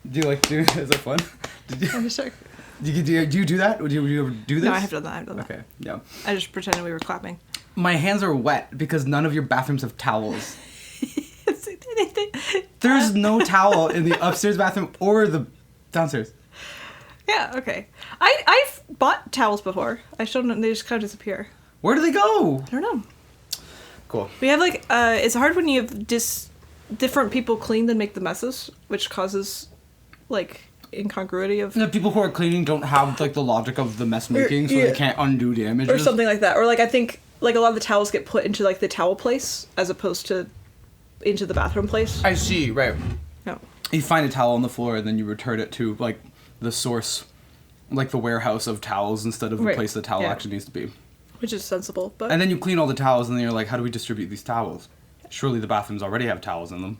Do you like is it fun? I'm sure. Do you do that? Would you ever do this? No, I have done that. Okay, yeah. I just pretended we were clapping. My hands are wet because none of your bathrooms have towels. There's no towel in the upstairs bathroom or the downstairs. Yeah, okay. I've bought towels before. I showed them, they just kind of disappear. Where do they go? I don't know. Cool. We have like, it's hard when you have different people clean and make the messes, which causes like incongruity of... The people who are cleaning don't have like the logic of the mess making, so yeah. they can't undo damages. Or something like that. Or like I think like a lot of the towels get put into like the towel place as opposed to into the bathroom place. I see, right. No. You find a towel on the floor and then you return it to like the source, like the warehouse of towels instead of the place the towel actually needs to be. Which is sensible, but... And then you clean all the towels and then you're like, how do we distribute these towels? Surely the bathrooms already have towels in them.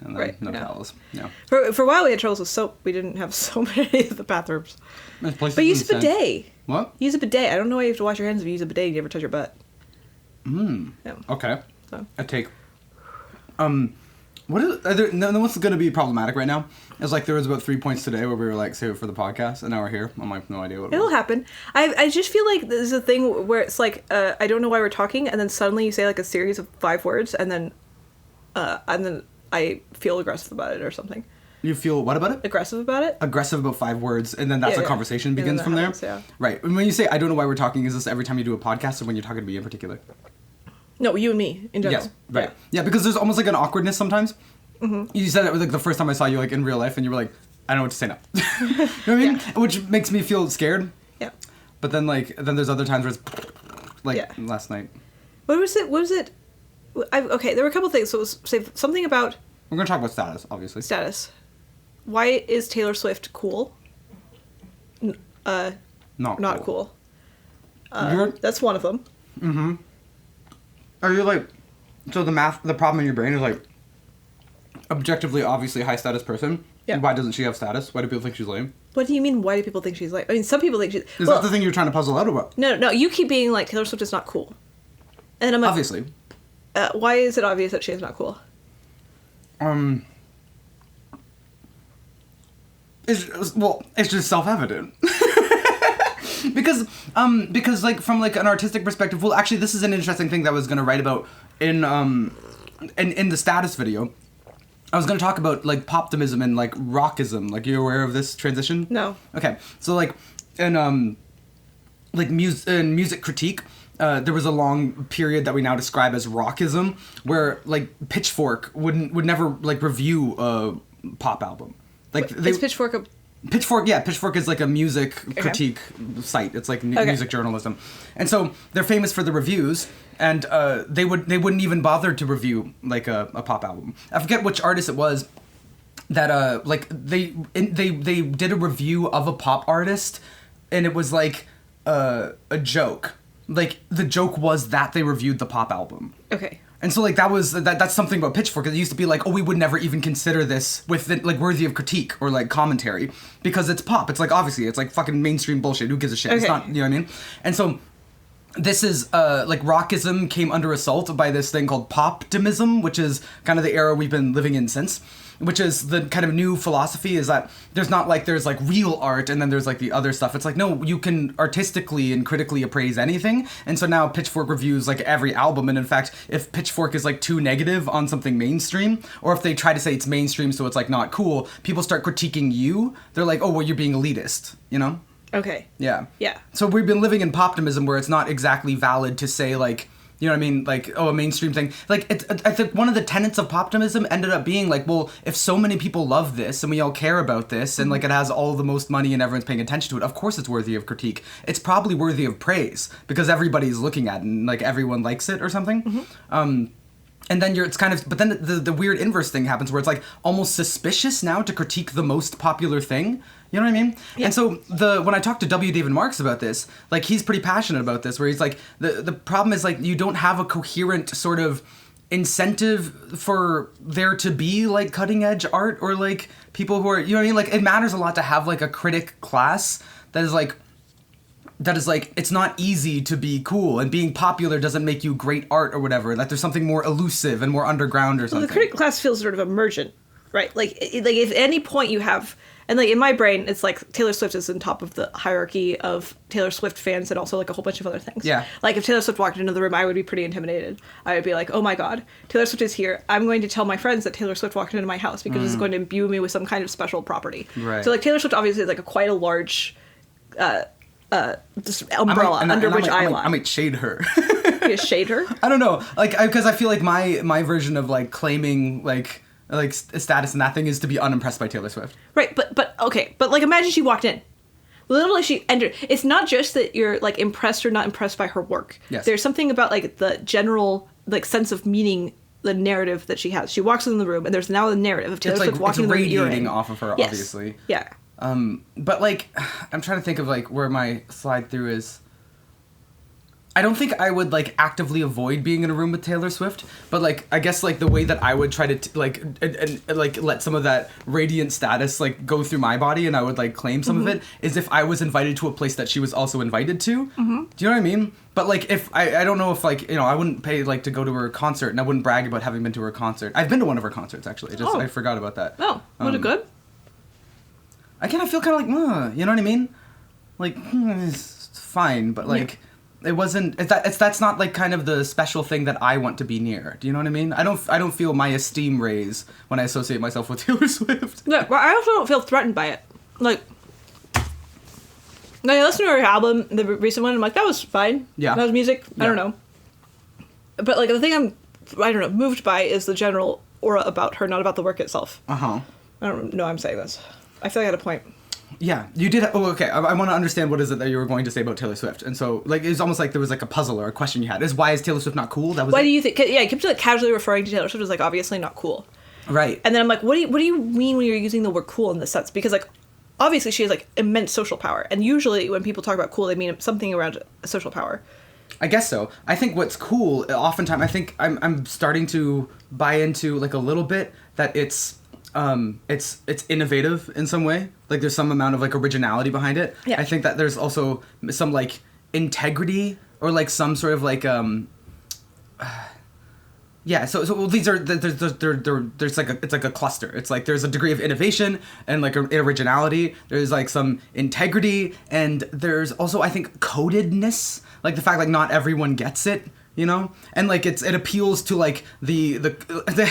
And then no towels. Yeah. For a while we had troubles with soap. We didn't have so many of the bathrooms. But use a bidet. What? Use a bidet. I don't know why you have to wash your hands if you use a bidet and you never touch your butt. Yeah. Okay. So. I take... What is what's going to be problematic right now is like there was about 3 points today where we were like save it for the podcast and now we're here. I'm like no idea what it'll happen. I just feel like there's a thing where it's like I don't know why we're talking and then suddenly you say like a series of 5 words and then I feel aggressive about it or something. You feel what about it? Aggressive about it? Aggressive about 5 words and then that's a conversation begins from happens, there. Yeah. Right. And when you say I don't know why we're talking, is this every time you do a podcast or when you're talking to me in particular? No, you and me in general. Yes, right. Yeah, because there's almost like an awkwardness sometimes. Mm-hmm. You said it like the first time I saw you like in real life and you were like, I don't know what to say now. You know what I mean? Yeah. Which makes me feel scared. Yeah. But then there's other times where it's like last night. What was it? Okay, there were a couple things. So it was say something about... We're going to talk about status, obviously. Status. Why is Taylor Swift cool? Not cool. That's one of them. Mm-hmm. Are you like... So the problem in your brain is like... Objectively, obviously, high status person. Yeah. Why doesn't she have status? Why do people think she's lame? What do you mean, why do people think she's lame? I mean, some people think she's... Is that the thing you're trying to puzzle out or what? No, you keep being like, Taylor Swift is not cool. And I'm like... Obviously. Why is it obvious that she is not cool? It's just self-evident. because like from like an artistic perspective, well, actually, this is an interesting thing that I was going to write about in the status video. I was going to talk about like poptimism and like rockism. Like, you're aware of this transition? No. Okay, so like in music critique, there was a long period that we now describe as rockism, where like Pitchfork would never like review a pop album. Like is Pitchfork a... Pitchfork is like a music critique site. It's like music journalism. And so they're famous for the reviews, and they wouldn't even bother to review like a pop album. I forget which artist it was that like they did a review of a pop artist, and it was like a joke. Like the joke was that they reviewed the pop album. Okay. And so, like, that's something about Pitchfork. It used to be like, oh, we would never even consider this like, worthy of critique or, like, commentary. Because it's pop. It's, like, obviously, it's, like, fucking mainstream bullshit. Who gives a shit? Okay. It's not, you know what I mean? And so, this is, like, rockism came under assault by this thing called poptimism, which is kind of the era we've been living in since. Which is the kind of new philosophy is that there's like real art and then there's like the other stuff. It's like, no, you can artistically and critically appraise anything. And so now Pitchfork reviews like every album. And in fact, if Pitchfork is like too negative on something mainstream, or if they try to say it's mainstream so it's like not cool, people start critiquing you. They're like, oh, well, you're being elitist, you know? Okay. Yeah. Yeah. So we've been living in poptimism where it's not exactly valid to say like, you know what I mean? Like, oh, a mainstream thing. Like, I think one of the tenets of poptimism ended up being like, well, if so many people love this and we all care about this and like it has all the most money and everyone's paying attention to it, of course it's worthy of critique. It's probably worthy of praise because everybody's looking at it and like everyone likes it or something. Mm-hmm. And then but then the weird inverse thing happens where it's like almost suspicious now to critique the most popular thing. You know what I mean? Yeah. And so when I talked to W. David Marks about this, like he's pretty passionate about this, where he's like, the problem is like you don't have a coherent sort of incentive for there to be like cutting edge art or like people who are, you know what I mean? Like it matters a lot to have like a critic class that is like, it's not easy to be cool, and being popular doesn't make you great art or whatever. That there's something more elusive and more underground or something. Well, the critic class feels sort of emergent. Right. Like if at any point you have, and like in my brain, it's like Taylor Swift is on top of the hierarchy of Taylor Swift fans and also like a whole bunch of other things. Yeah. Like if Taylor Swift walked into the room, I would be pretty intimidated. I would be like, oh my God, Taylor Swift is here. I'm going to tell my friends that Taylor Swift walked into my house because it's going to imbue me with some kind of special property. Right. So like Taylor Swift obviously is like quite a large just umbrella under which I lie. I might shade her. You shade her? I don't know. Like, because I feel like my version of like claiming like status and that thing is to be unimpressed by Taylor Swift. Right, but okay, but like imagine she walked in. Literally she entered. It's not just that you're like impressed or not impressed by her work. Yes. There's something about like the general like sense of meaning, the narrative that she has. She walks in the room and there's now the narrative of Taylor Swift walking in the room. It's radiating off of her, yes. Obviously. Yeah. But like I'm trying to think of like where my slide through is. I don't think I would like actively avoid being in a room with Taylor Swift, but like I guess like the way that I would try to like and like let some of that radiant status like go through my body and I would like claim some of it is if I was invited to a place that she was also invited to. Do you know what I mean? But like if I don't know if like, you know, I wouldn't pay like to go to her concert and I wouldn't brag about having been to her concert. I've been to one of her concerts actually. I forgot about that. Oh, was it good? I kind of feel kind of like, you know what I mean? Like it's fine, but like. It wasn't. That's not like kind of the special thing that I want to be near. Do you know what I mean? I don't feel my esteem raise when I associate myself with Taylor Swift. No, but I also don't feel threatened by it. Like I listened to her album, the recent one. I'm like, that was fine. Yeah, that was music. Yeah. I don't know. But like the thing I don't know, moved by is the general aura about her, not about the work itself. I don't know. I'm saying this. I feel like I had a point. Yeah, you did. Oh, okay. I want to understand what is it that you were going to say about Taylor Swift, and so like it was almost like there was like a puzzle or a question you had. Why is Taylor Swift not cool? That was. Why do you think? Yeah, I kept like casually referring to Taylor Swift as like obviously not cool. Right. And then I'm like, what do you mean when you're using the word cool in this sense? Because like obviously she has like immense social power, and usually when people talk about cool, they mean something around social power. I guess so. I think what's cool, oftentimes, I think I'm starting to buy into like a little bit that it's innovative in some way. Like there's some amount of like originality behind it. Yeah. I think that there's also some like integrity or like some sort of like yeah. So well, these are there's like it's like a cluster. It's like there's a degree of innovation and like originality. There's like some integrity and there's also I think codedness. Like the fact like not everyone gets it. You know, and like it appeals to like the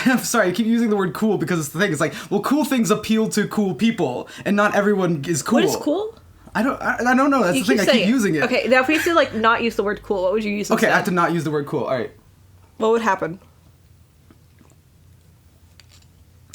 I'm sorry, I keep using the word cool because it's the thing. It's like, well, cool things appeal to cool people, and not everyone is cool. What is cool? I don't know. That's the thing. I keep using it. Okay, now if we have to like not use the word cool, what would you use? Okay, instead? I have to not use the word cool. All right. What would happen?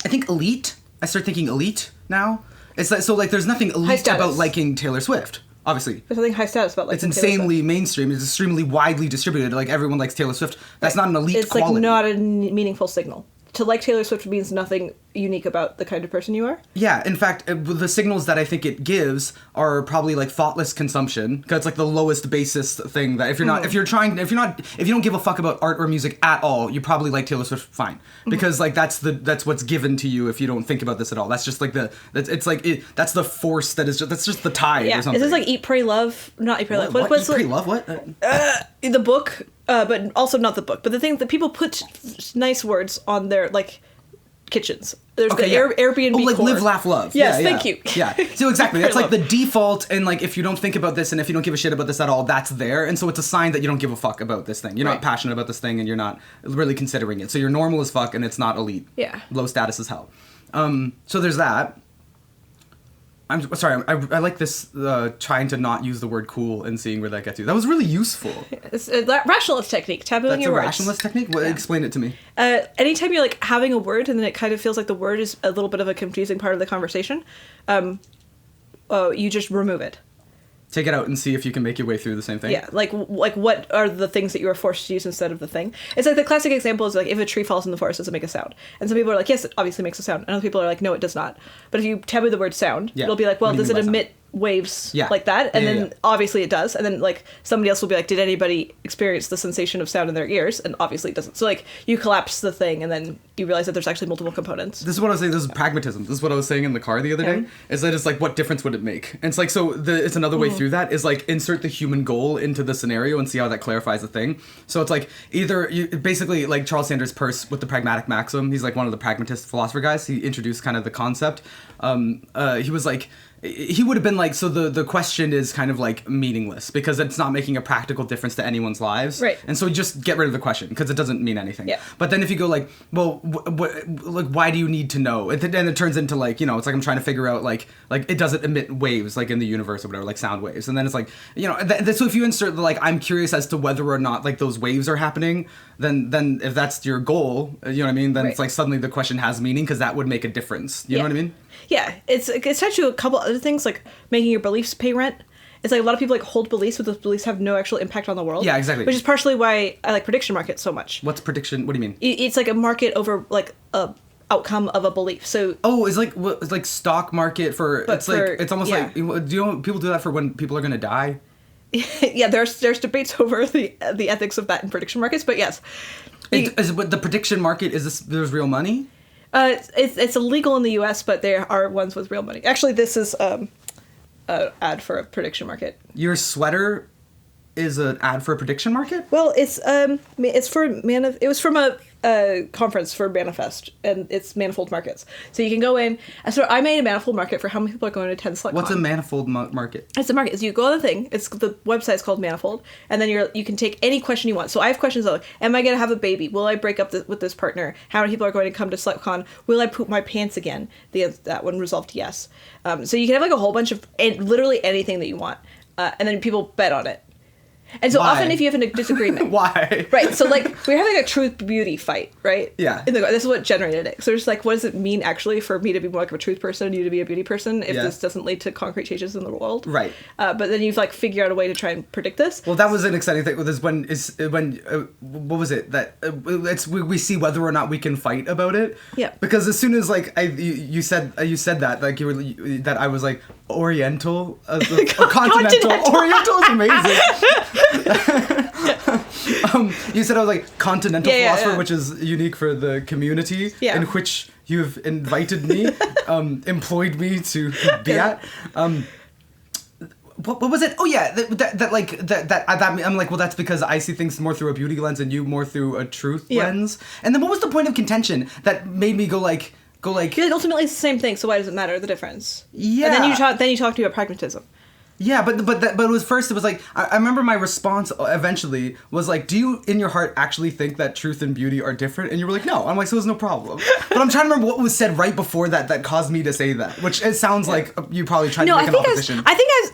I think elite. I start thinking elite now. It's like so like there's nothing elite about liking Taylor Swift. Obviously. There's something high status about like it's insanely mainstream. It's extremely widely distributed. Like everyone likes Taylor Swift. That's not an elite quality. It's like not a meaningful signal. To like Taylor Swift means nothing unique about the kind of person you are? Yeah, in fact, the signals that I think it gives are probably like thoughtless consumption, because it's like the lowest basis thing that if you don't give a fuck about art or music at all, you probably like Taylor Swift fine, because like that's what's given to you if you don't think about this at all. That's just like that's the force that is that's just the tide or something. Is this like Eat, Pray, Love? Not Eat, Pray, Love. What? Eat, Pray, Love? What? The book, but also not the book. But the thing that people put nice words on their like kitchens. There's Airbnb. Oh, like core. Live, Laugh, Love. Yes, thank you. Yeah. So exactly, that's like the default, and like if you don't think about this and if you don't give a shit about this at all, that's there, and so it's a sign that you don't give a fuck about this thing. You're not passionate about this thing, and you're not really considering it. So you're normal as fuck, and it's not elite. Yeah. Low status as hell. So there's that. I'm sorry. I like this trying to not use the word cool and seeing where that gets you. That was really useful. It's a rationalist technique. Tabooing your words. That's a rationalist technique. Well, explain it to me. Anytime you're like having a word and then it kind of feels like the word is a little bit of a confusing part of the conversation, you just remove it. Take it out and see if you can make your way through the same thing. Yeah, like what are the things that you are forced to use instead of the thing? It's like the classic example is like if a tree falls in the forest, does it make a sound? And some people are like, yes, it obviously makes a sound. And other people are like, no, it does not. But if you taboo the word sound, it'll be like, well, does it emit waves Yeah. like that, and Yeah, then yeah. obviously it does, and then like somebody else will be like, did anybody experience the sensation of sound in their ears? And obviously it doesn't. So like you collapse the thing, and then you realize that there's actually multiple components. This is what I was saying. This is pragmatism. This is what I was saying in the car the other day. Is that it's like, what difference would it make? And it's like, so it's another way through that is like insert the human goal into the scenario and see how that clarifies the thing. So it's like either you basically like Charles Sanders Peirce with the pragmatic maxim. He's like one of the pragmatist philosopher guys. He introduced kind of the concept. He was like, he would have been like, so the question is kind of like meaningless because it's not making a practical difference to anyone's lives. Right. And so just get rid of the question because it doesn't mean anything. Yeah. But then if you go like, well, like, why do you need to know? And then it turns into like, you know, it's like I'm trying to figure out like it doesn't emit waves like in the universe or whatever, like sound waves. And then it's like, you know, so if you insert the like, I'm curious as to whether or not like those waves are happening, then if that's your goal, you know what I mean? Then it's like suddenly the question has meaning because that would make a difference. You know what I mean? Yeah, it's attached to a couple other things like making your beliefs pay rent. It's like a lot of people like hold beliefs, but those beliefs have no actual impact on the world. Yeah, exactly. Which is partially why I like prediction markets so much. What's prediction? What do you mean? It's like a market over like a outcome of a belief. So it's like stock market for. It's like it's almost like, do you know people do that for when people are gonna die? Yeah, there's debates over the ethics of that in prediction markets, but yes. But the prediction market there's real money? It's illegal in the U.S., but there are ones with real money. Actually, this is an ad for a prediction market. Your sweater is an ad for a prediction market? Well, it's for it was from a conference for Manifest, and it's manifold markets. So you can go in. So I made a manifold market for how many people are going to attend SelectCon. What's a manifold market? It's a market. So you go on the thing. The website's called Manifold, and then you can take any question you want. So I have questions like, am I going to have a baby? Will I break up with this partner? How many people are going to come to SelectCon? Will I poop my pants again? That one resolved yes. So you can have like a whole bunch of literally anything that you want, and then people bet on it. And so Why? often if you have a disagreement. Why? Right. So like we're having a truth beauty fight, right? Yeah. This is what generated it. So it's like, what does it mean actually for me to be more like a truth person and you to be a beauty person if this doesn't lead to concrete changes in the world? Right. But then you've like figured out a way to try and predict this. Well, that was an exciting thing. When what was it that we see whether or not we can fight about it? Yeah. Because as soon as like you said that like that I was like Oriental, continental. Oriental is amazing. You said I was like continental philosopher, which is unique for the community in which you've invited me, employed me to be at. What was it? Oh yeah, I'm like, well, that's because I see things more through a beauty lens and you more through a truth lens. And then what was the point of contention that made me go like? Because ultimately it's the same thing. So why does it matter the difference? Yeah. And then you talk to me about pragmatism. Yeah, but it was like I remember my response eventually was like, do you in your heart actually think that truth and beauty are different? And you were like, no. I'm like, so there's no problem. But I'm trying to remember what was said right before that caused me to say that, which it sounds like you probably tried to make an opposition. I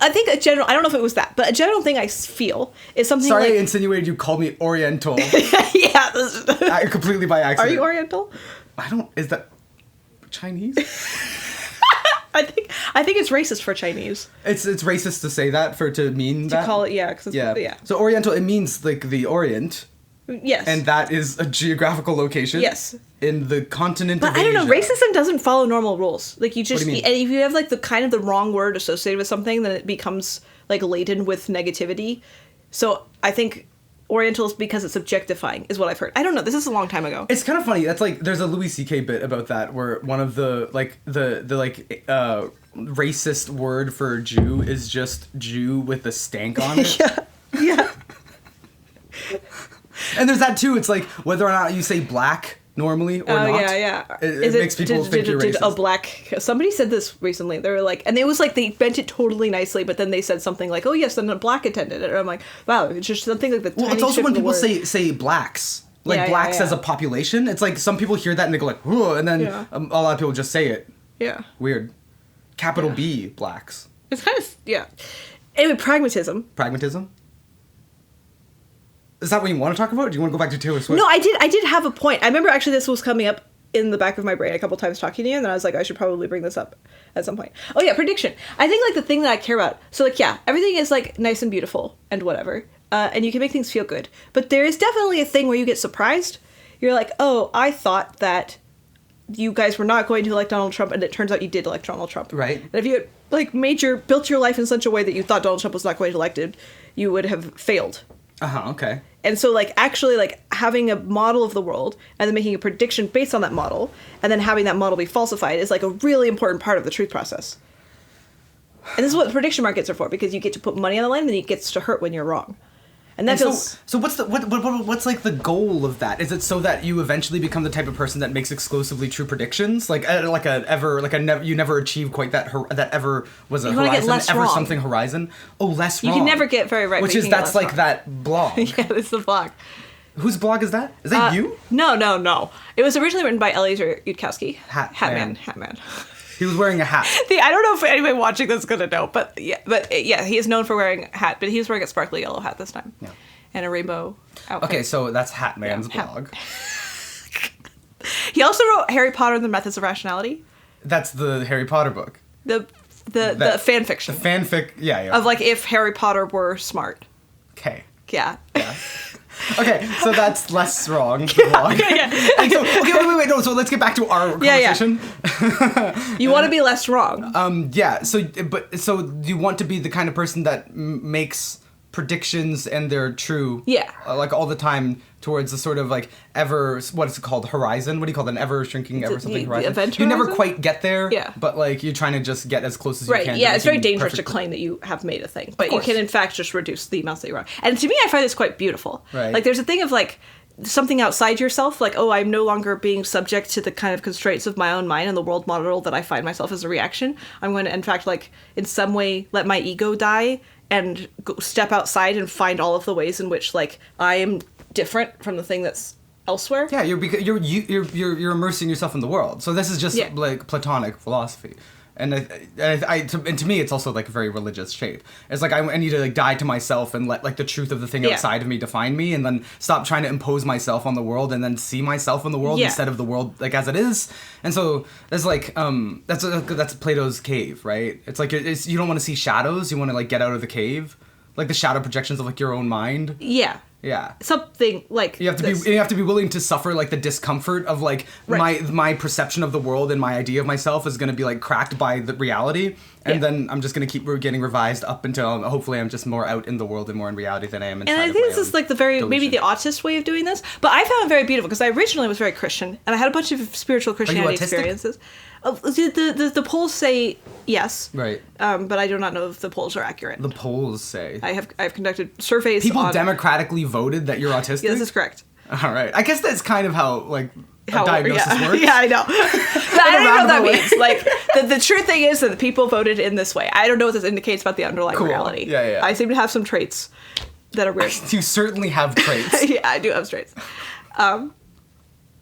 think a general. I don't know if it was that, but a general thing I feel is something. Sorry, like, I insinuated you called me Oriental. Yeah. Completely by accident. Are you Oriental? Is that Chinese? I think it's racist for Chinese. It's racist to say that to mean that. To call it yeah. So Oriental, it means like the Orient. Yes. And that is a geographical location. Yes. In the continent of Asia. But I don't know, racism doesn't follow normal rules. Like you just, What do you mean? and if you have like the kind of the wrong word associated with something, then it becomes like laden with negativity. So I think Oriental is because it's objectifying, is what I've heard. I don't know. This is a long time ago. It's kind of funny. That's like there's a Louis C.K. bit about that where one of the racist word for Jew is just Jew with a stank on it. Yeah. And there's that too. It's like whether or not you say black normally or not. Yeah. It makes people think you're racist. Somebody said this recently. They were like, and it was like they meant it totally nicely, but then they said something like, "Oh yes, then a black attended it." And I'm like, wow, it's just something like the. Well, it's also when people say blacks. Like blacks as a population. It's like some people hear that and they go like, "Whoa," and then a lot of people just say it. Yeah. Weird. Capital B, blacks. It's kind of Anyway, pragmatism. Pragmatism? Is that what you want to talk about? Or do you want to go back to Taylor Swift? No, I did have a point. I remember actually this was coming up in the back of my brain a couple times talking to you, and then I was like, I should probably bring this up at some point. Oh yeah, prediction. I think like the thing that I care about. So like everything is like nice and beautiful and whatever, and you can make things feel good. But there is definitely a thing where you get surprised. You're like, oh, I thought that you guys were not going to elect Donald Trump, and it turns out you did elect Donald Trump. Right. And if you like built your life in such a way that you thought Donald Trump was not going to get elected, you would have failed. Okay. And so, like, actually, like, having a model of the world and then making a prediction based on that model and then having that model be falsified is, like, a really important part of the truth process. And this is what prediction markets are for, because you get to put money on the line and then it gets to hurt when you're wrong. And that feels... So what's like the goal of that? Is it so that you eventually become the type of person that makes exclusively true predictions? You never achieve quite that ever was a horizon, ever wrong. Something horizon. Oh, less wrong. You can never get very right. That's like wrong. That blog. Yeah, it's the blog. Whose blog is that? Is that you? No. It was originally written by Eliezer Yudkowsky. Hatman. Hatman. He was wearing a hat. I don't know if anybody watching this is gonna know, but yeah, he is known for wearing a hat, but he was wearing a sparkly yellow hat this time. Yeah. And a rainbow outfit. Okay, so that's Hatman's blog. He also wrote Harry Potter and the Methods of Rationality. That's the Harry Potter book. The fan fiction. The fanfic, yeah. Of, like, if Harry Potter were smart. Okay. Yeah. Okay, so that's less wrong. Blog. Yeah. And so, wait, no, so let's get back to our conversation. You want to be less wrong. Yeah, so you want to be the kind of person that makes predictions and they're true. Yeah. Like all the time towards the sort of like what is it called? Horizon? What do you call it? An ever shrinking, ever something horizon? Event you never horizon? quite get there. Yeah. But like you're trying to just get as close as you can. Right, yeah, it's very dangerous to claim that you have made a thing. But you can in fact just reduce the amounts that you're wrong. And to me, I find this quite beautiful. Right. Like there's a thing of like something outside yourself, like, oh, I'm no longer being subject to the kind of constraints of my own mind and the world model that I find myself as a reaction. I'm going to, in fact, like, in some way let my ego die and step outside and find all of the ways in which, like, I am different from the thing that's elsewhere. Yeah, you're immersing yourself in the world. So this is just like Platonic philosophy. And to me, it's also like a very religious shape. It's like I need to like die to myself and let like the truth of the thing outside of me define me, and then stop trying to impose myself on the world, and then see myself in the world instead of the world like as it is. And so there's like that's Plato's cave, right? It's like you don't want to see shadows. You want to like get out of the cave, like the shadow projections of like your own mind. Yeah. Yeah. Something like you have to be willing to suffer like the discomfort of like my perception of the world and my idea of myself is going to be like cracked by the reality, and then I'm just going to keep getting revised up until hopefully I'm just more out in the world and more in reality than I am inside. And I think this is like the very maybe the autist way of doing this, but I found it very beautiful because I originally was very Christian and I had a bunch of spiritual Christianity experiences. The polls say yes, right? But I do not know if the polls are accurate. The polls say I've conducted surveys. People democratically voted that you're autistic. Yeah, this is correct. All right, I guess that's kind of how like a diagnosis works. Yeah, I know. I don't know what that means. Like the true thing is that the people voted in this way. I don't know what this indicates about the underlying reality. Yeah. I seem to have some traits that are weird. You certainly have traits. Yeah, I do have traits.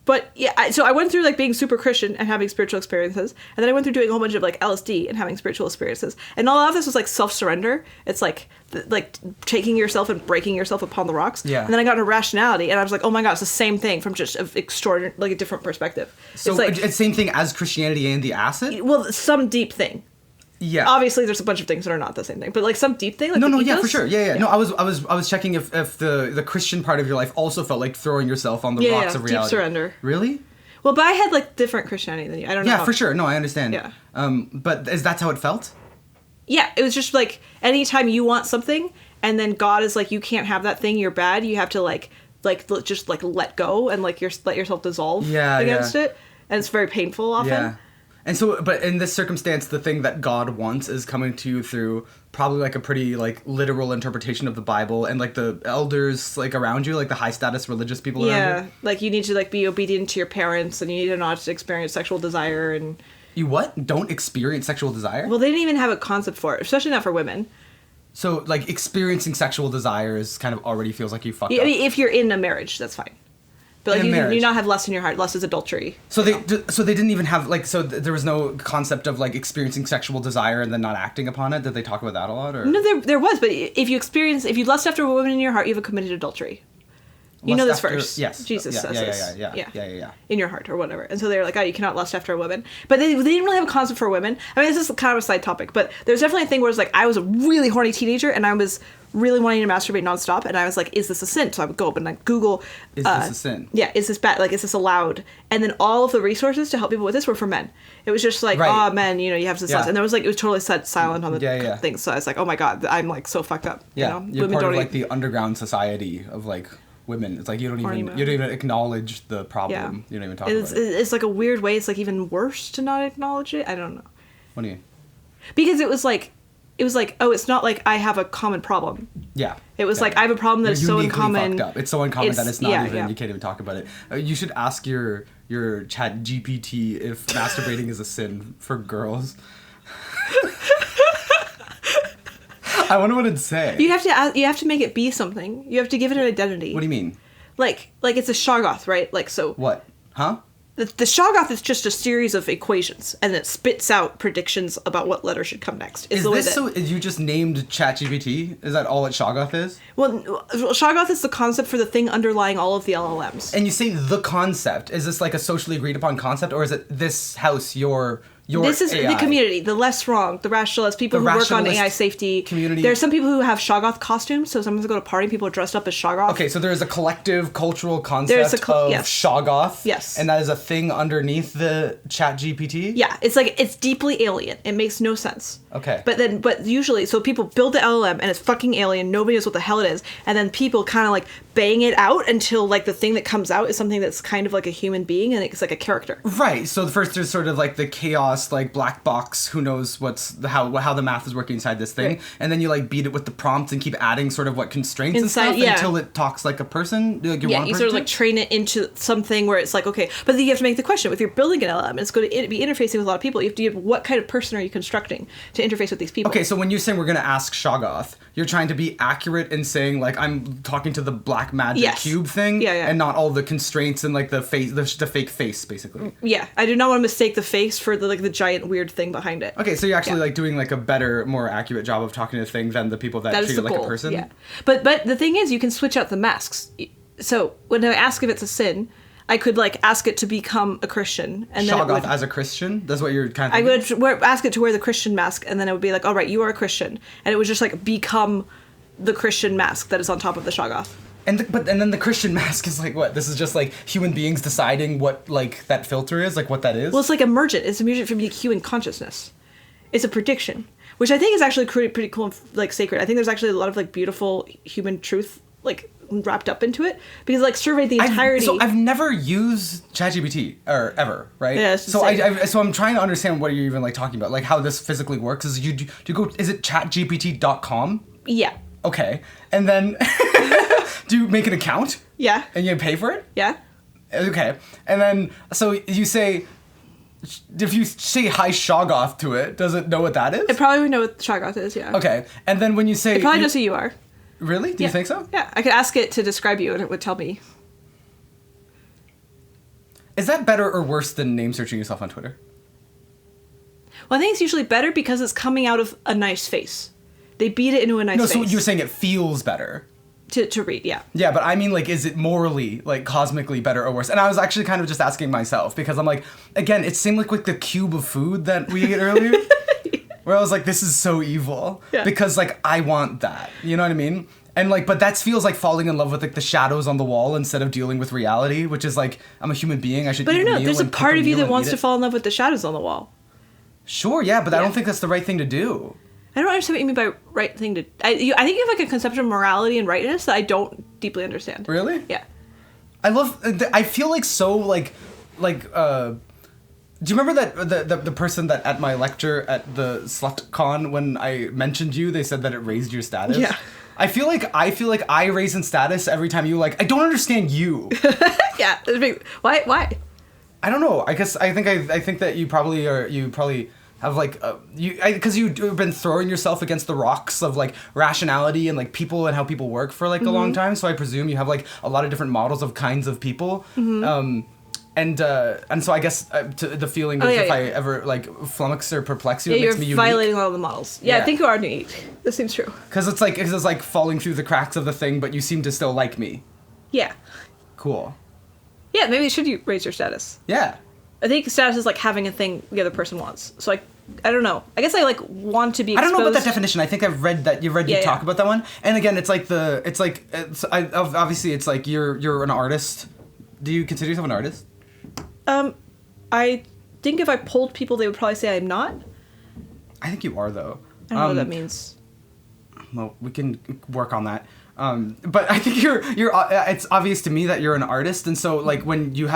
But yeah, so I went through like being super Christian and having spiritual experiences, and then I went through doing a whole bunch of like LSD and having spiritual experiences, and all of this was like self-surrender. It's like taking yourself and breaking yourself upon the rocks. Yeah. And then I got into rationality, and I was like, oh my god, it's the same thing from just an extraordinary, like a different perspective. So it's like it's same thing as Christianity and the acid. Well, some deep thing. Yeah. Obviously, there's a bunch of things that are not the same thing, but like some deep thing. Like no, yeah, for sure, yeah. No, I was checking if the Christian part of your life also felt like throwing yourself on the rocks of reality. Deep surrender. Really? Well, but I had like different Christianity than you. I don't know. Yeah, for sure. No, I understand. Yeah. But that's how it felt? Yeah, it was just like anytime you want something, and then God is like, you can't have that thing. You're bad. You have to just let go and like let yourself dissolve against it, and it's very painful often. Yeah. And so, but in this circumstance, the thing that God wants is coming to you through probably like a pretty like literal interpretation of the Bible, and like the elders like around you, like the high status religious people around you. Yeah, like you need to like be obedient to your parents, and you need to not experience sexual desire and. You what? Don't experience sexual desire? Well, they didn't even have a concept for it, especially not for women. So like experiencing sexual desire is kind of already feels like you fucked up. I mean, if you're in a marriage, that's fine. But like you not have lust in your heart. Lust is adultery. So they didn't even have like there was no concept of like experiencing sexual desire and then not acting upon it. Did they talk about that a lot? Or no, there was. But if you lust after a woman in your heart, you have committed adultery. You know this after, verse. Yes. Jesus says this. Yeah. In your heart or whatever. And so they're like, oh, you cannot lust after a woman. But they didn't really have a concept for women. I mean, this is kind of a side topic, but there's definitely a thing where it's like, I was a really horny teenager and I was really wanting to masturbate nonstop. And I was like, is this a sin? So I would go up and like Google. Is this a sin? Yeah. Is this bad? Like, is this allowed? And then all of the resources to help people with this were for men. It was just like, oh, men, you know, you have to lust. And there was like, it was totally set silent on the thing. So I was like, oh my God, I'm like so fucked up. Yeah. You know? You're Women part of don't like the underground society of like women. It's like you don't even acknowledge the problem. You don't even talk about it. It's like a weird way. It's like even worse to not acknowledge it. I don't know. What do you mean? Because it was like, oh, it's not like I have a common problem. Yeah. It was like I have a problem that is so uncommon. Fucked up. It's so uncommon that it's not even. You can't even talk about it. You should ask your Chat GPT if masturbating is a sin for girls. I wonder what it'd say. You have to make it be something. You have to give it an identity. What do you mean? Like it's a Shoggoth, right? Like so. What? Huh? The Shoggoth is just a series of equations, and it spits out predictions about what letter should come next. You just named ChatGPT? Is that all what Shoggoth is? Well, Shoggoth is the concept for the thing underlying all of the LLMs. And you say the concept. Is this like a socially agreed upon concept, or is it this house, your This is AI? The community, the less wrong, the rationalists, people who work on AI safety. Community. There are some people who have Shoggoth costumes, so sometimes I go to a party, people are dressed up as Shoggoth. Okay, so there is a collective cultural concept of Shoggoth. Yes. And that is a thing underneath the Chat GPT? Yeah, it's deeply alien. It makes no sense. Okay. But usually, so people build the LLM and it's fucking alien, nobody knows what the hell it is, and then people kind of like bang it out until like the thing that comes out is something that's kind of like a human being and it's like a character. Right, so first there's sort of like the chaos, like black box, who knows how the math is working inside this thing, right. And then you like beat it with the prompts and keep adding sort of what constraints inside, and stuff until it talks like a person. Like you sort of like train it into something where it's like, okay, but then you have to make the question, if you're building an LLM, it's going to be interfacing with a lot of people, you have to give what kind of person are you constructing to interface with these people. Okay, so when you're saying we're going to ask Shoggoth, you're trying to be accurate in saying like I'm talking to the black magic cube thing, and not all the constraints and like the face, the fake face, basically. Yeah, I do not want to mistake the face for the giant weird thing behind it. Okay, so you're actually like doing like a better, more accurate job of talking to the thing than the people that treat it like a person. Yeah, but the thing is, you can switch out the masks. So when I ask if it's a sin, I could like ask it to become a Christian, and then Shoggoth as a Christian. That's what you're kind of. I would ask it to wear the Christian mask, and then it would be like, all right, you are a Christian, and it would just like become the Christian mask that is on top of the Shoggoth. And then the Christian mask is like what? This is just like human beings deciding what like that filter is, like what that is. Well, it's like emergent. It's emergent from the human consciousness. It's a prediction, which I think is actually pretty cool and like sacred. I think there's actually a lot of like beautiful human truth like wrapped up into it because like surveyed the entirety. So I've never used ChatGPT or ever, right? Yeah. So so I'm trying to understand what you're even like talking about, like how this physically works. Is do you go? Is it chatgpt.com? Yeah. Okay, and then do you make an account? Yeah. And you pay for it? Yeah. Okay, and then so you say. If you say hi Shoggoth to it, does it know what that is? It probably would know what Shoggoth is, yeah. Okay, and then when you say... It probably knows who you are. Really? Do you think so? Yeah, I could ask it to describe you and it would tell me. Is that better or worse than name searching yourself on Twitter? Well, I think it's usually better because it's coming out of a nice face. They beat it into a nice face. No, so you're saying it feels better. To read, yeah. Yeah, but I mean, like, is it morally, like, cosmically better or worse? And I was actually kind of just asking myself, because I'm like, again, it seemed like the cube of food that we ate earlier, where I was like, this is so evil, because, like, I want that, you know what I mean? And, like, but that feels like falling in love with, like, the shadows on the wall instead of dealing with reality, which is, like, I'm a human being, I should eat a meal. But I don't know, there's a part of you that wants to fall in love with the shadows on the wall. Sure, yeah, but I don't think that's the right thing to do. I don't understand what you mean by right thing to... I think you have like a conception of morality and rightness that I don't deeply understand. Really? Yeah. I feel like so do you remember that the person that at my lecture at the SlutCon when I mentioned you, they said that it raised your status? Yeah. I feel like I raise in status every time you like, I don't understand you. Yeah. Why? I don't know. I think that you probably have like because you've been throwing yourself against the rocks of like rationality and like people and how people work for like a long time, so I presume you have like a lot of different models of kinds of people, and so I guess the feeling is if I ever like flummox or perplex you, it makes me unique. You're violating all the models. Yeah, I think you are unique. This seems true. Because it's like falling through the cracks of the thing, but you seem to still like me. Yeah. Cool. Yeah, maybe should you raise your status? Yeah. I think status is like having a thing the other person wants. So I don't know. I guess I like want to be exposed. I don't know about that definition. I think I've read that you talk about that one. And again, obviously it's like you're an artist. Do you consider yourself an artist? I think if I polled people, they would probably say I'm not. I think you are, though. I don't know what that means. Well, we can work on that. But I think you're it's obvious to me that you're an artist, and so like when you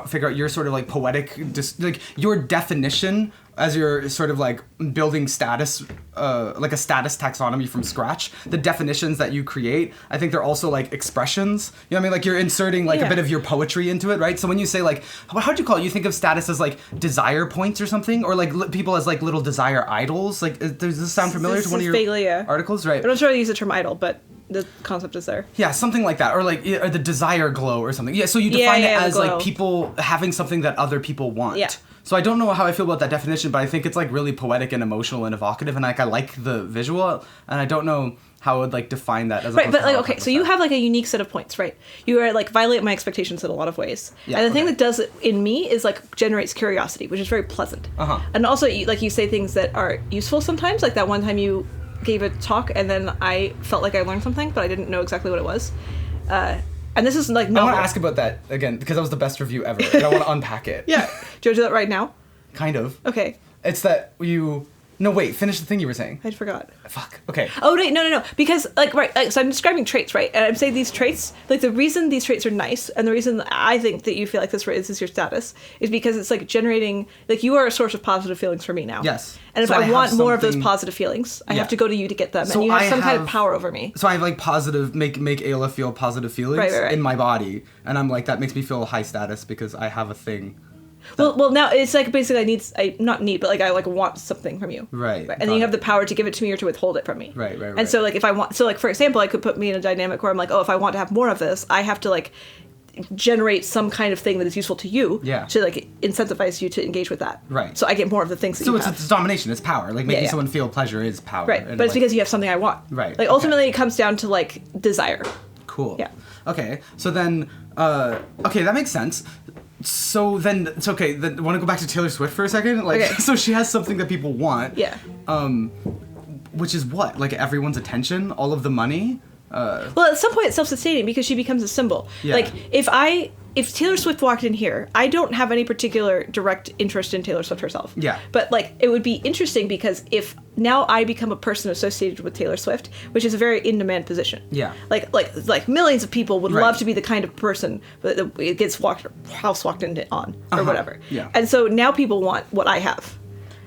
figure out your sort of like poetic, just like your definition as you're sort of like building status, like a status taxonomy from scratch, the definitions that you create, I think they're also like expressions. You know what I mean? Like you're inserting like a bit of your poetry into it, right? So when you say like, how'd you call it? You think of status as like desire points or something, or like people as like little desire idols. Like, does this sound familiar to one of your articles? Right. I'm not sure I use the term idol, but the concept is there. Yeah, something like that, or like or the desire glow or something. Yeah, so you define it as like people having something that other people want. Yeah. So I don't know how I feel about that definition, but I think it's like really poetic and emotional and evocative, and like I like the visual, and I don't know how I would like define that as right. But like okay, so you have like a unique set of points, right? You are like violate my expectations in a lot of ways, and the thing that does it in me is like generates curiosity, which is very pleasant. And also you say things that are useful sometimes, like that one time you gave a talk and then I felt like I learned something, but I didn't know exactly what it was. And this is like novel. I want to ask about that again because that was the best review ever, and I want to unpack it. Yeah. Do you want to do that right now? Kind of. Okay. It's that you... No, wait. Finish the thing you were saying. I forgot. Fuck. Okay. Oh, wait. No. Because, like, right. So I'm describing traits, right? And I'm saying these traits, like, the reason these traits are nice and the reason I think that you feel like this is your status is because it's, like, generating... Like, you are a source of positive feelings for me now. Yes. And if I want more of those positive feelings, I have to go to you to get them. So and you have some kind of power over me. So I have, like, positive... Make Aella feel positive feelings in my body. And I'm like, that makes me feel high status because I have a thing... Well, now it's like basically I want something from you. Right. And then you have the power to give it to me or to withhold it from me. Right. And so like if I want, so like for example, I could put me in a dynamic where I'm like, oh, if I want to have more of this, I have to like generate some kind of thing that is useful to you. Yeah. To like incentivize you to engage with that. Right. So I get more of the things that you have. So it's domination, it's power. Like making someone feel pleasure is power. Right. But it's because you have something I want. Right. Like ultimately it comes down to like desire. Cool. Yeah. Okay. So then, okay, that makes sense. So then it's okay. Then want to go back to Taylor Swift for a second? Like, so she has something that people want. Yeah. Which is what? Like everyone's attention, all of the money. Well, at some point it's self-sustaining because she becomes a symbol. Yeah. Like if Taylor Swift walked in here, I don't have any particular direct interest in Taylor Swift herself. Yeah. But like it would be interesting because if now I become a person associated with Taylor Swift, which is a very in-demand position. Yeah. Like millions of people would love to be the kind of person that it gets walked in on or whatever. Yeah. And so now people want what I have.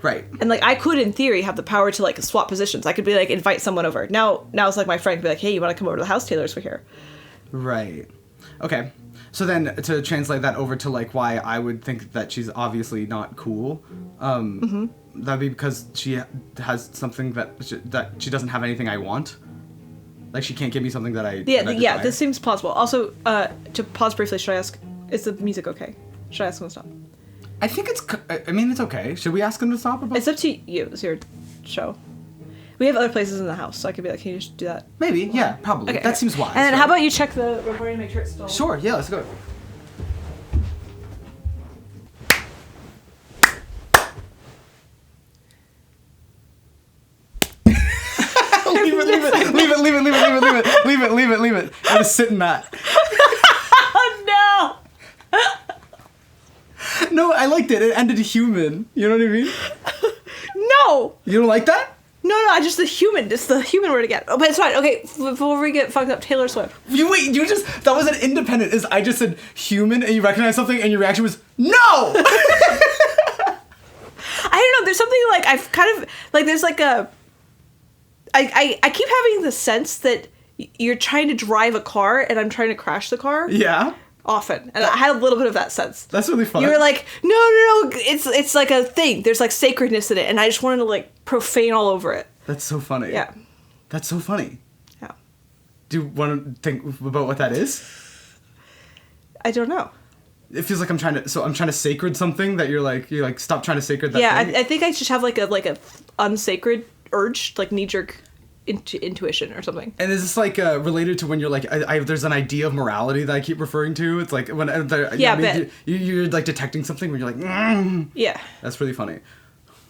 Right. And like I could in theory have the power to like swap positions. I could be like invite someone over. Now it's like my friend could be like, hey, you want to come over to the house? Taylor's here. Right. Okay. So then to translate that over to like why I would think that she's obviously not cool, that'd be because she has something that she doesn't have anything I want. Like she can't give me something that I desire. This seems plausible. Also, to pause briefly, should I ask? Is the music okay? Should I ask him to stop? I think it's okay. Should we ask him to stop? It's up to you. It's your show. We have other places in the house, so I could be like, can you just do that? Maybe, yeah, probably. Okay, that seems wise. And then how about you check the recording to make sure it's still... Sure, yeah, let's go. Leave it. I was sitting that. Oh, no! No, I liked it. It ended human. You know what I mean? No! You don't like that? No, just the human word again. Oh, but it's fine. Okay, before we get fucked up, Taylor Swift. That was an independent, I just said human and you recognize something and your reaction was, no! I don't know, there's something like, I've kind of, like there's like a, I keep having the sense that you're trying to drive a car and I'm trying to crash the car. Yeah. Often. And I had a little bit of that sense. That's really fun. You were like, no, it's like a thing. There's like sacredness in it. And I just wanted to like profane all over it. That's so funny. Yeah. That's so funny. Yeah. Do you want to think about what that is? I don't know. It feels like I'm trying to sacred something that you're like, stop trying to sacred that thing. I think I just have like a unsacred urge, like knee-jerk intuition or something. And is this like related to when you're like, there's an idea of morality that I keep referring to? It's like when you're like detecting something when you're like, yeah, that's really funny.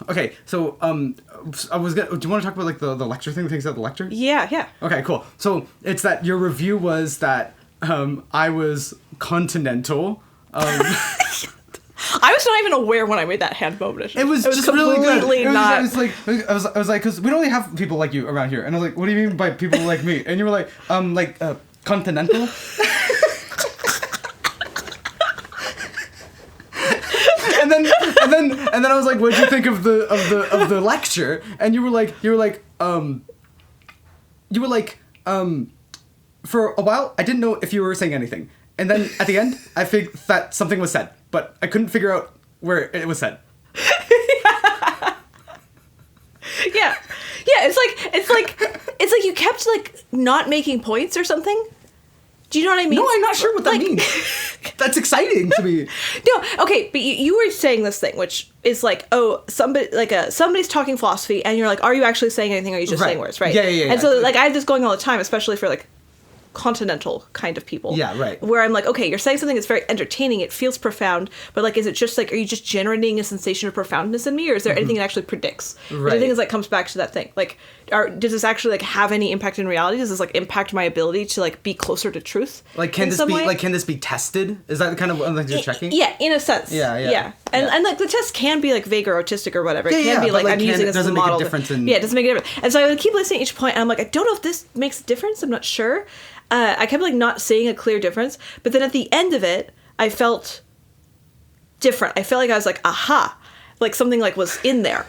Okay, so do you want to talk about like the lecture thing, the things about the lecture? Yeah. Okay, cool. So it's that your review was that I was continental. I was not even aware when I made that hand motion. It was just really good. Not... I was like, because we don't really have people like you around here, and I was like, what do you mean by people like me? And you were like, continental. and then I was like, what'd you think of the lecture? And you were like, for a while I didn't know if you were saying anything, and then at the end I figured that something was said, but I couldn't figure out where it was said. Yeah, it's like you kept like not making points or something. Do you know what I mean? No, I'm not sure what that means. That's exciting to me. No, okay, but you were saying this thing, which is like, somebody's talking philosophy, and you're like, are you actually saying anything, or are you just saying words, right? Yeah. And so, like, I have this going all the time, especially for, like, continental kind of people. Yeah, right. Where I'm like, okay, you're saying something that's very entertaining, it feels profound, but, like, is it just, like, are you just generating a sensation of profoundness in me, or is there anything it actually predicts? Right. Which I think is, like, comes back to that thing. Like, does this actually, like, have any impact in reality? Does this, like, impact my ability to, like, be closer to truth? Like, can this be tested? Is that the kind of one that you're checking? Yeah, in a sense. Yeah. And like, the test can be, like, vague or autistic or whatever. It can be, like, I'm using this as a model. It doesn't make a difference in... Yeah, it doesn't make a difference. And so I would keep listening to each point, and I'm like, I don't know if this makes a difference. I'm not sure. I kept, like, not seeing a clear difference. But then at the end of it, I felt different. I felt like I was like, aha. Like, something, like, was in there.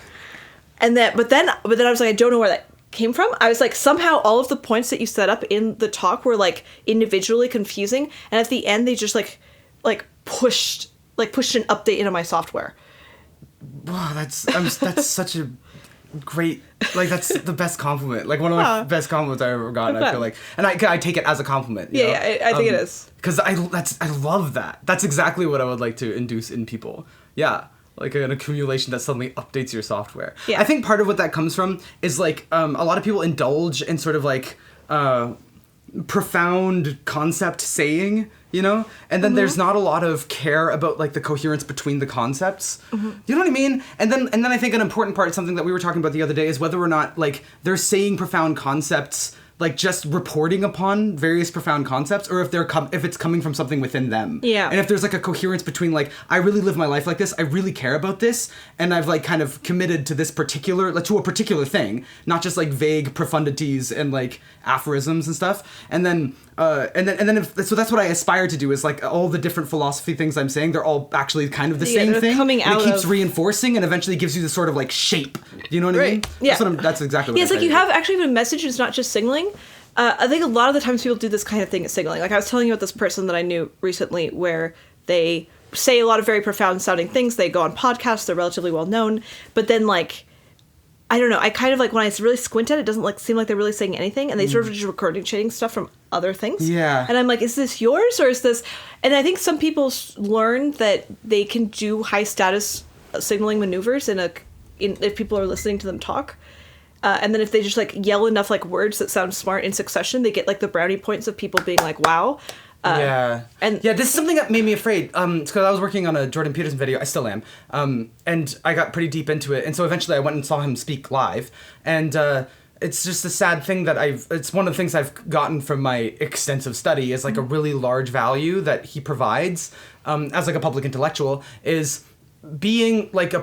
And then, but then I was like, I don't know where that came from. I was like, somehow all of the points that you set up in the talk were, like, individually confusing. And at the end, they just, like pushed an update into my software. Wow, that's such a great, like, that's the best compliment, like one of my best compliments I've ever gotten. I feel like, and I take it as a compliment. I think it is, because I love that. That's exactly what I would like to induce in people. Yeah, like an accumulation that suddenly updates your software. Yeah. I think part of what that comes from is like a lot of people indulge in sort of like profound concept saying, you know, and then there's not a lot of care about like the coherence between the concepts. You know what I mean? And then I think an important part, something that we were talking about the other day, is whether or not like they're saying profound concepts, like just reporting upon various profound concepts, or if if it's coming from something within them. Yeah. And if there's like a coherence between like, I really live my life like this, I really care about this, and I've like kind of committed to this particular, to a particular thing, not just like vague profundities and like aphorisms and stuff. And then so that's what I aspire to do, is like all the different philosophy things I'm saying, they're all actually kind of the same thing. Coming out, and it keeps reinforcing and eventually gives you this sort of like shape. You know what I mean? Yeah. That's exactly what it's like you have actually even a message, it's not just signaling. I think a lot of the times people do this kind of thing at signaling. Like I was telling you about this person that I knew recently where they say a lot of very profound sounding things. They go on podcasts, they're relatively well known, but then like, I don't know, I kind of like, when I really squint at it, doesn't like seem like they're really saying anything, and they sort of just regurgitating stuff from other things. Yeah. And I'm like, is this yours, or is this... And I think some people learn that they can do high status signaling maneuvers if people are listening to them talk. And then if they just like yell enough like words that sound smart in succession, they get like the brownie points of people being like, wow. This is something that made me afraid. It's because I was working on a Jordan Peterson video. I still am. And I got pretty deep into it. And so eventually I went and saw him speak live. And it's just a sad thing that it's one of the things I've gotten from my extensive study is like a really large value that he provides as like a public intellectual is being like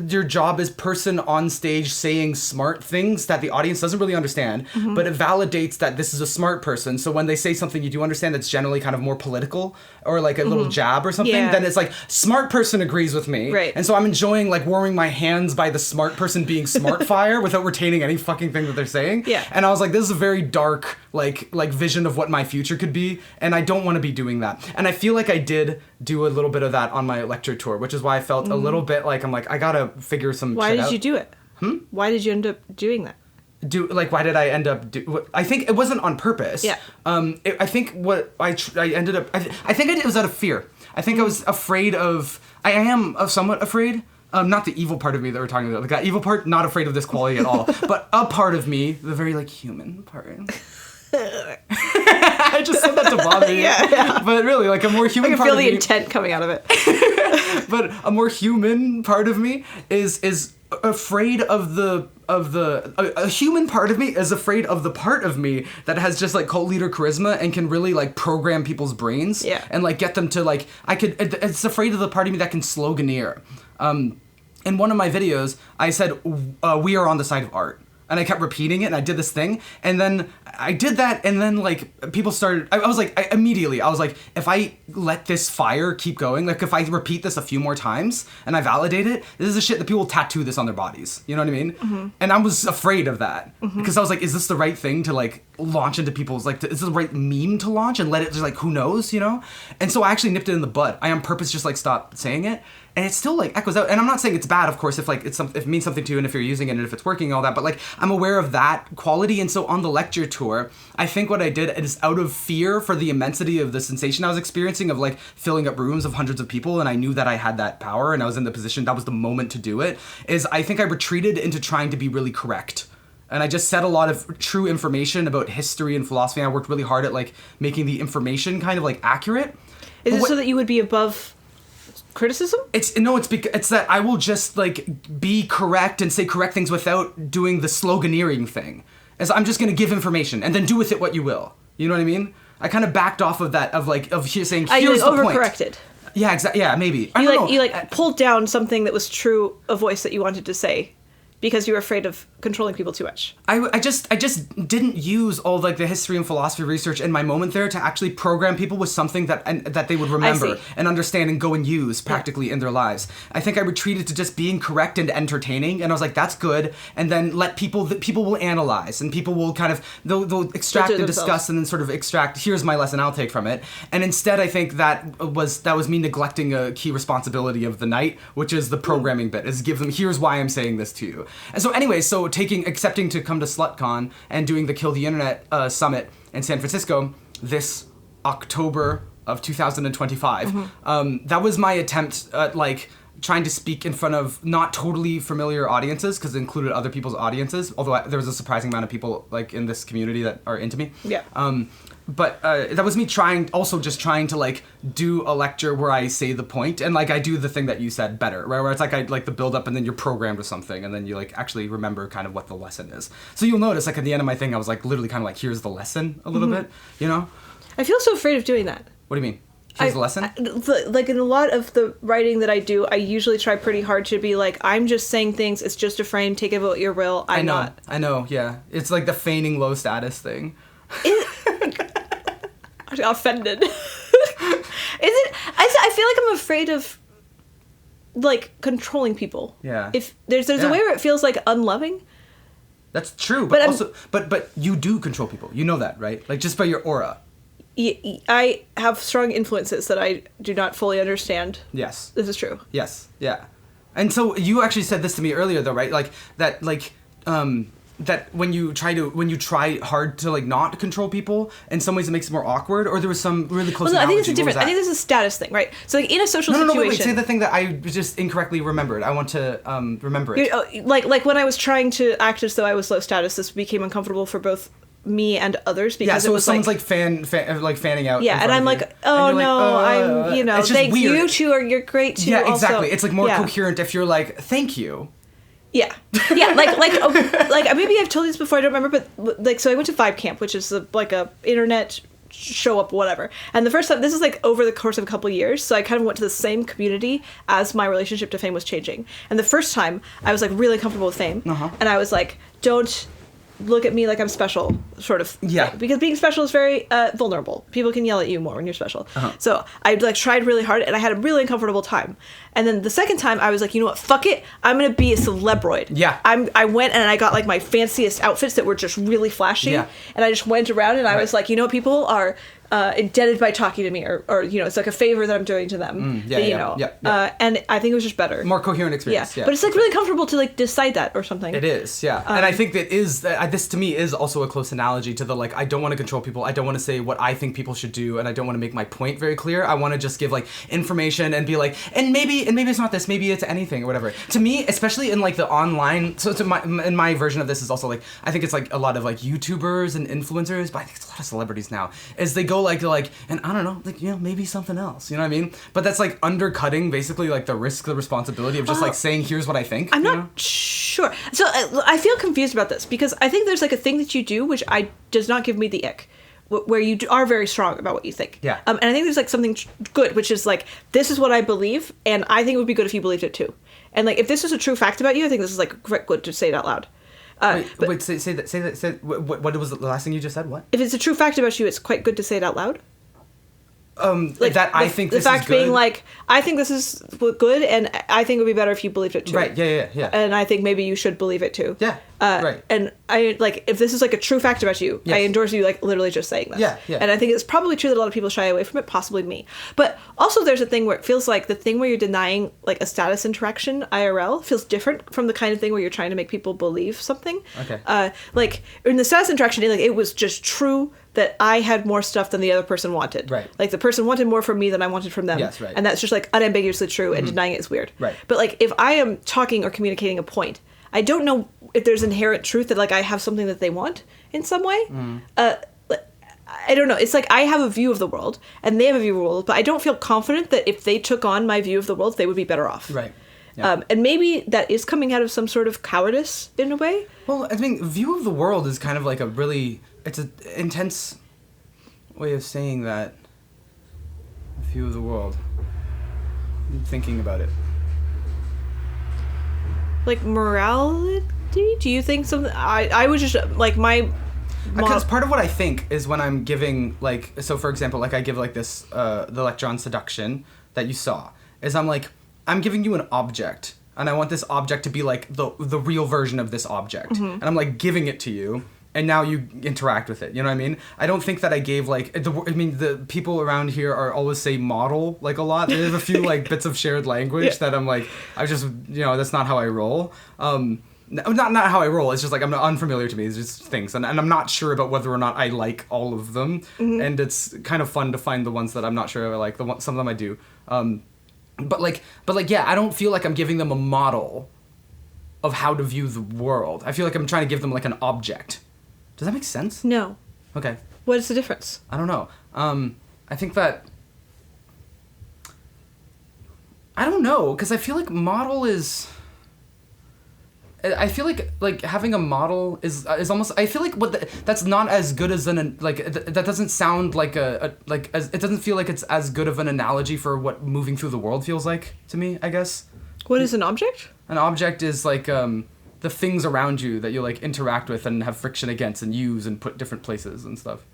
your job is person on stage saying smart things that the audience doesn't really understand, but it validates that this is a smart person. So when they say something you do understand that's generally kind of more political or like a little jab or something, then it's like smart person agrees with me. Right. And so I'm enjoying like warming my hands by the smart person being smart fire without retaining any fucking thing that they're saying. Yeah. And I was like, this is a very dark like vision of what my future could be, and I don't want to be doing that. And I feel like I did do a little bit of that on my lecture tour, which is why I felt a little bit like, I'm like, I gotta figure some shit out. Why did you do it? Why did you end up doing that? Why did I end up I think it wasn't on purpose. Yeah. I think what I ended up, I think it was out of fear. I think I was afraid of, I am somewhat afraid Not the evil part of me that we're talking about. Like that evil part, not afraid of this quality at all. But a part of me, the very like human part. I just said that to bother you. Yeah. But really, like a more human part of me. I can feel the intent coming out of it. But a more human part of me is afraid of a human part of me is afraid of the part of me that has just like cult leader charisma and can really like program people's brains. Yeah. And like get them to like, it's afraid of the part of me that can sloganeer. In one of my videos, I said, we are on the side of art. And I kept repeating it, and I did this thing, and then I did that, and then, like, people started, I was like, if I let this fire keep going, like, if I repeat this a few more times, and I validate it, this is the shit that people will tattoo this on their bodies, you know what I mean? Mm-hmm. And I was afraid of that, because I was like, is this the right thing to, like, launch into people's, like, is this the right meme to launch, and let it just, like, who knows, you know? And so I actually nipped it in the bud. I on purpose just, like, stopped saying it, and it still like echoes out. And I'm not saying it's bad, of course, if like if it means something to you and if you're using it and if it's working and all that, but like I'm aware of that quality. And so on the lecture tour, I think what I did is out of fear for the immensity of the sensation I was experiencing of like filling up rooms of hundreds of people, and I knew that I had that power and I was in the position, that was the moment to do it, is I think I retreated into trying to be really correct. And I just said a lot of true information about history and philosophy. And I worked really hard at like making the information kind of like accurate. Is it so that you would be above criticism? It's that I will just like be correct and say correct things without doing the sloganeering thing. As I'm just gonna give information and then do with it what you will. You know what I mean? I kind of backed off of that saying here's the point. Overcorrected. Yeah, exactly. Yeah, maybe. You pulled down something that was true, a voice that you wanted to say, because you were afraid of controlling people too much. I just didn't use all like the history and philosophy research in my moment there to actually program people with something that they would remember and understand and go and use practically in their lives. I think I retreated to just being correct and entertaining, and I was like, that's good. And then let people will analyze, and people will kind of they'll extract and discuss and then sort of extract. Here's my lesson I'll take from it. And instead, I think that was me neglecting a key responsibility of the night, which is the programming bit. Is give them here's why I'm saying this to you. And so anyway, accepting to come to SlutCon and doing the Kill the Internet summit in San Francisco this October of 2025. Mm-hmm. That was my attempt at like trying to speak in front of not totally familiar audiences, because it included other people's audiences, although there was a surprising amount of people like in this community that are into me. Yeah. But that was me trying to like do a lecture where I say the point and like I do the thing that you said better, right? Where it's like I like the build up and then you're programmed with something and then you like actually remember kind of what the lesson is. So you'll notice like at the end of my thing I was like literally kind of like here's the lesson a little bit, you know? I feel so afraid of doing that. What do you mean? Here's the lesson? Like in a lot of the writing that I do, I usually try pretty hard to be like, I'm just saying things, it's just a frame, take it what you will, I'm not. I know, yeah. It's like the feigning low status thing. I got offended. I feel like I'm afraid of like controlling people. Yeah. If there's a way where it feels like unloving. That's true, but you do control people. You know that, right? Like just by your aura. I have strong influences that I do not fully understand. Yes. This is true. Yes. Yeah. And so you actually said this to me earlier though, right? Like that that when you try hard to like not control people, in some ways it makes it more awkward, or there was some really close analogy. I think it's different. I think this is a status thing, right? So like in a social situation. Wait, say the thing that I just incorrectly remembered. I want to remember it. Like when I was trying to act as though I was low status, this became uncomfortable for both me and others because so someone's like fanning out. Yeah, and I'm like, oh no, I'm thank you too, or you're great too. Yeah, exactly. Also. It's like more coherent if you're like, thank you. Yeah, like maybe I've told you this before. I don't remember, but like, so I went to Vibe Camp, which is like a internet show up, whatever. And the first time, this is like over the course of a couple of years, so I kind of went to the same community as my relationship to fame was changing. And the first time, I was like really comfortable with fame, and I was like, don't look at me like I'm special, sort of. Yeah. Thing. Because being special is very vulnerable. People can yell at you more when you're special. So I like tried really hard, and I had a really uncomfortable time. And then the second time, I was like, you know what? Fuck it. I'm gonna be a celebroid. Yeah. I went and I got like my fanciest outfits that were just really flashy. Yeah. And I just went around and I was like, you know what? People are indebted by talking to me, or it's like a favor that I'm doing to them. And I think it was just better, more coherent experience. But it's like really comfortable to like decide that or something. It is, and I think that this to me is also a close analogy to the like, I don't want to control people. I don't want to say what I think people should do, and I don't want to make my point very clear. I want to just give like information and be like, and maybe it's not this, maybe it's anything or whatever. To me, especially in like the online, in my version of this is also like, I think it's like a lot of like YouTubers and influencers, but I think it's a lot of celebrities now, is they go like, and I don't know, like, maybe something else, you know what I mean? But that's like undercutting basically like the responsibility of just like saying, here's what I think. I'm not sure. So I feel confused about this because I think there's like a thing that you do which does not give me the ick, where you are very strong about what you think. Yeah. And I think there's like something good, which is like, this is what I believe, and I think it would be good if you believed it too. And like, if this is a true fact about you, I think this is like good to say it out loud. Say that. What was the last thing you just said? What? If it's a true fact about you, it's quite good to say it out loud. Like that I think this is good. The fact being like, I think this is good, and I think it would be better if you believed it too. Right, yeah. And I think maybe you should believe it too. Yeah, right. And I, like, if this is like a true fact about you, yes. I endorse you, like, literally just saying this. Yeah. And I think it's probably true that a lot of people shy away from it, possibly me. But also there's a thing where it feels like the thing where you're denying, like, a status interaction, IRL, feels different from the kind of thing where you're trying to make people believe something. Okay. Like, in the status interaction, like, it was just true that I had more stuff than the other person wanted. Right. Like, the person wanted more from me than I wanted from them. Yes, right. And that's just, like, unambiguously true, and denying it is weird. Right. But, like, if I am talking or communicating a point, I don't know if there's inherent truth that, like, I have something that they want in some way. I don't know. It's like I have a view of the world, and they have a view of the world, but I don't feel confident that if they took on my view of the world, they would be better off. Right. Yeah. And maybe that is coming out of some sort of cowardice in a way. Well, I mean, view of the world is kind of like it's an intense way of saying that. View of the world. I'm thinking about it. Like morality? Do you think something? I was just like because part of what I think is when I'm giving, like, so for example, like I give like this the lecture on seduction that you saw, is I'm giving you an object, and I want this object to be like the real version of this object, and I'm like giving it to you, and now you interact with it. You know what I mean? I don't think that I gave like the people around here are always say model like a lot. There's a few like bits of shared language that I'm like, I just, that's not how I roll. Not how I roll. It's just like I'm unfamiliar to me. It's just things, and I'm not sure about whether or not I like all of them. And it's kind of fun to find the ones that I'm not sure I like. Some of them I do. But yeah, I don't feel like I'm giving them a model of how to view the world. I feel like I'm trying to give them like an object. Does that make sense? No. Okay. What is the difference? I don't know. I think that I don't know, because I feel like model is. I feel like having a model is almost. I feel like that's not as good as that doesn't sound like it doesn't feel like it's as good of an analogy for what moving through the world feels like to me, I guess. What is an object? An object is like the things around you that you like interact with and have friction against and use and put different places and stuff.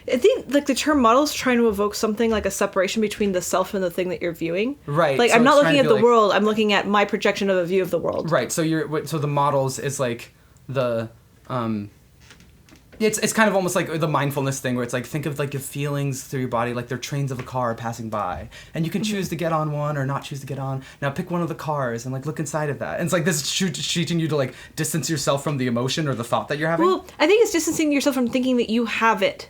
I think like the term model is trying to evoke something like a separation between the self and the thing that you're viewing. Right. Like, so I'm not looking at the world, I'm looking at my projection of a view of the world. Right. So the models is like the it's kind of almost like the mindfulness thing where it's like, think of like your feelings through your body like they're trains of a car passing by, and you can choose to get on one or not choose to get on. Now pick one of the cars and like look inside of that. And it's like this is teaching you to like distance yourself from the emotion or the thought that you're having. Well, I think it's distancing yourself from thinking that you have it.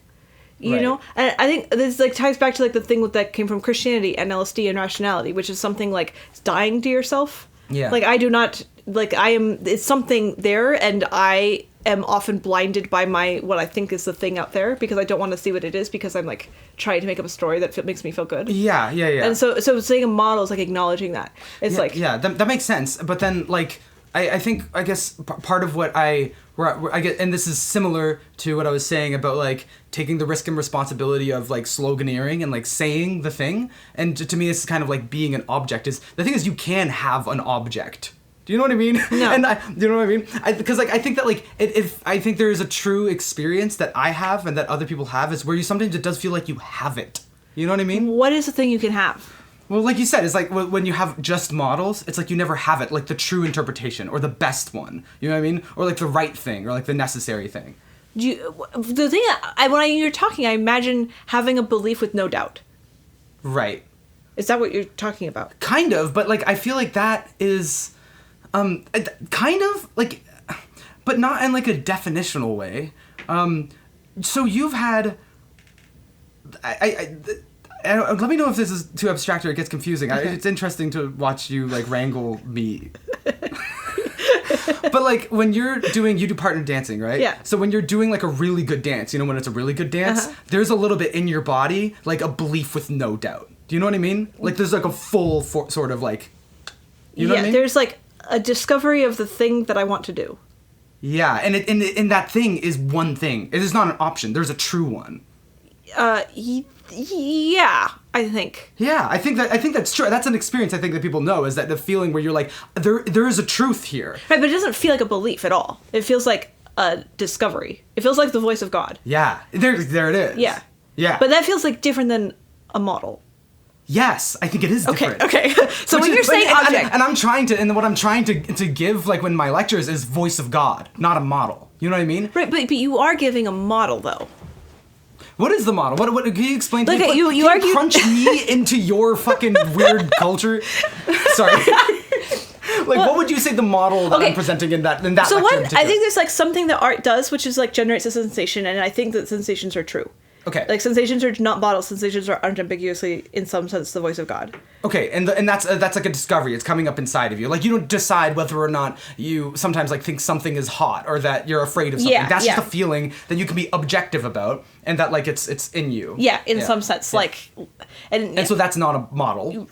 You know, and I think this like ties back to like the thing that came from Christianity and LSD and rationality, which is something like dying to yourself. Yeah. Like I do not it's something there, and I am often blinded by what I think is the thing out there because I don't want to see what it is because I'm like trying to make up a story that makes me feel good. Yeah. And so saying a model is like acknowledging that. It's that makes sense. But then like I think I guess part of what I get, and this is similar to what I was saying about like taking the risk and responsibility of like sloganeering and like saying the thing, and to me it's kind of like being an object. Is the thing is you can have an object. Do you know what I mean? No. And do you know what I mean? Because like I think that like if I think there is a true experience that I have and that other people have is where sometimes it does feel like you have it. You know what I mean? What is the thing you can have? Well, like you said, it's like when you have just models, it's like you never have it, like the true interpretation or the best one. You know what I mean? Or like the right thing or like the necessary thing. The thing when you're talking, I imagine having a belief with no doubt. Right. Is that what you're talking about? Kind of, but like I feel like that is kind of like, but not in like a definitional way. So you've had let me know if this is too abstract or it gets confusing. It's interesting to watch you like wrangle me. But like when you do partner dancing, right? Yeah. So when you're doing like a really good dance, when it's a really good dance, there's a little bit in your body like a belief with no doubt. Do you know what I mean? Like there's like a full sort of like, you know what I mean? There's like a discovery of the thing that I want to do. Yeah, and that thing is one thing. It is not an option. There's a true one. Yeah, I think. Yeah, I think that's true. That's an experience I think that people know, is that the feeling where you're like, there is a truth here. Right, but it doesn't feel like a belief at all. It feels like a discovery. It feels like the voice of God. Yeah, there it is. Yeah. Yeah. But that feels like different than a model. Yes, I think it is different. Okay. So when you're saying object, and what I'm trying to give like when my lectures is voice of God, not a model. You know what I mean? Right, but you are giving a model though. What is the model? What can you explain to Look, me? you argue crunch me into your fucking weird culture? Sorry. What would you say the model that I'm presenting in that So lecture in I think there's like something that art does, which is like generates a sensation, and I think that sensations are true. Okay. Like sensations are not models. Sensations are unambiguously, in some sense, the voice of God. Okay, and that's like a discovery. It's coming up inside of you. Like you don't decide whether or not you sometimes like think something is hot or that you're afraid of something. Yeah, that's just a feeling that you can be objective about, and that like it's in you. Yeah, in some sense, like, and so that's not a model.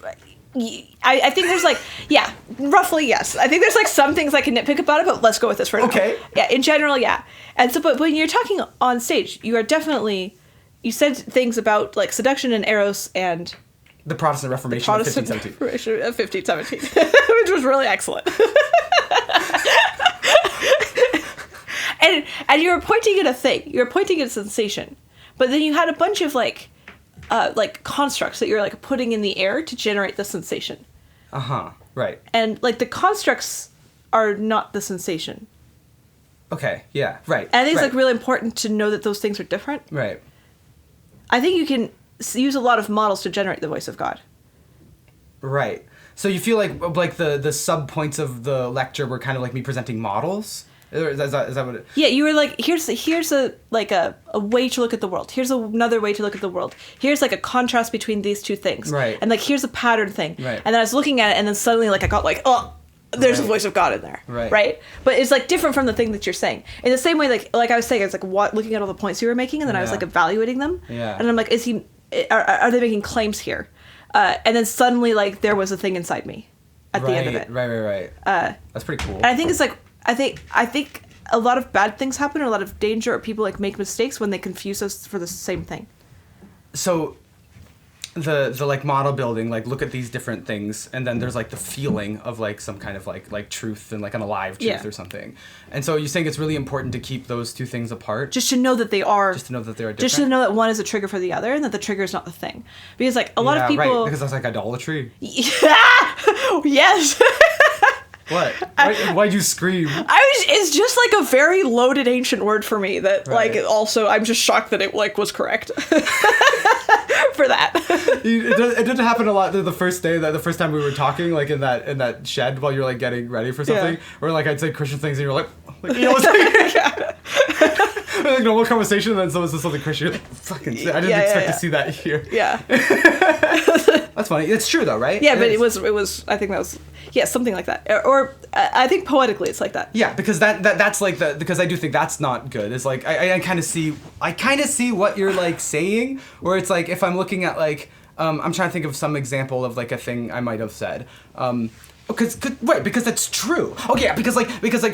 I think there's like, roughly yes. I think there's like some things I can nitpick about it, but let's go with this for now. Okay. Yeah, in general, yeah. And so, but when you're talking on stage, you are definitely. You said things about like seduction and eros and the Protestant Reformation of 1517, which was really excellent. and you were pointing at a thing. You were pointing at a sensation, but then you had a bunch of like constructs that you're like putting in the air to generate the sensation. Right. And like the constructs are not the sensation. Okay. Yeah. Right. And I think it's like really important to know that those things are different. Right. I think you can use a lot of models to generate the voice of God. Right. So you feel like the sub points of the lecture were kind of like me presenting models? Is that what it... Yeah, you were like, here's a way to look at the world. Here's another way to look at the world. Here's like a contrast between these two things. Right. And like here's a pattern thing. Right. And then I was looking at it, and then suddenly like I got like, oh, there's a voice of God in there. Right. Right? But it's like different from the thing that you're saying. In the same way, like I was saying, it's like looking at all the points you were making, and then I was like evaluating them. Yeah. And I'm like, are they making claims here? And then suddenly like there was a thing inside me at the end of it. Right. That's pretty cool. And I think it's like, I think a lot of bad things happen, or a lot of danger, or people like make mistakes when they confuse us for the same thing. So the like model building, like look at these different things, and then there's like the feeling of like some kind of like truth and like an alive truth or something. And so you're saying it's really important to keep those two things apart? Just to know that they are. Just to know that they're different? Just to know that one is a trigger for the other, and that the trigger is not the thing. Because like a lot of people. Right, because that's like idolatry. Yes. What? Why'd you scream? It's just like a very loaded ancient word for me that like also I'm just shocked that it like was correct. For that. It didn't happen a lot the first time we were talking, like in that shed while you're like getting ready for something, or like I'd say Christian things and you're like like normal conversation, and then someone says something Christian, you're like, fucking I didn't expect to see that here. Yeah. That's funny. It's true though, right? Yeah, but it was I think that was something like that. Or I think poetically it's like that. Yeah, because that's like because I do think that's not good. It's like I kind of see what you're like saying, where it's like if I'm looking at like I'm trying to think of some example of like a thing I might have said. Because that's true. Okay, yeah, because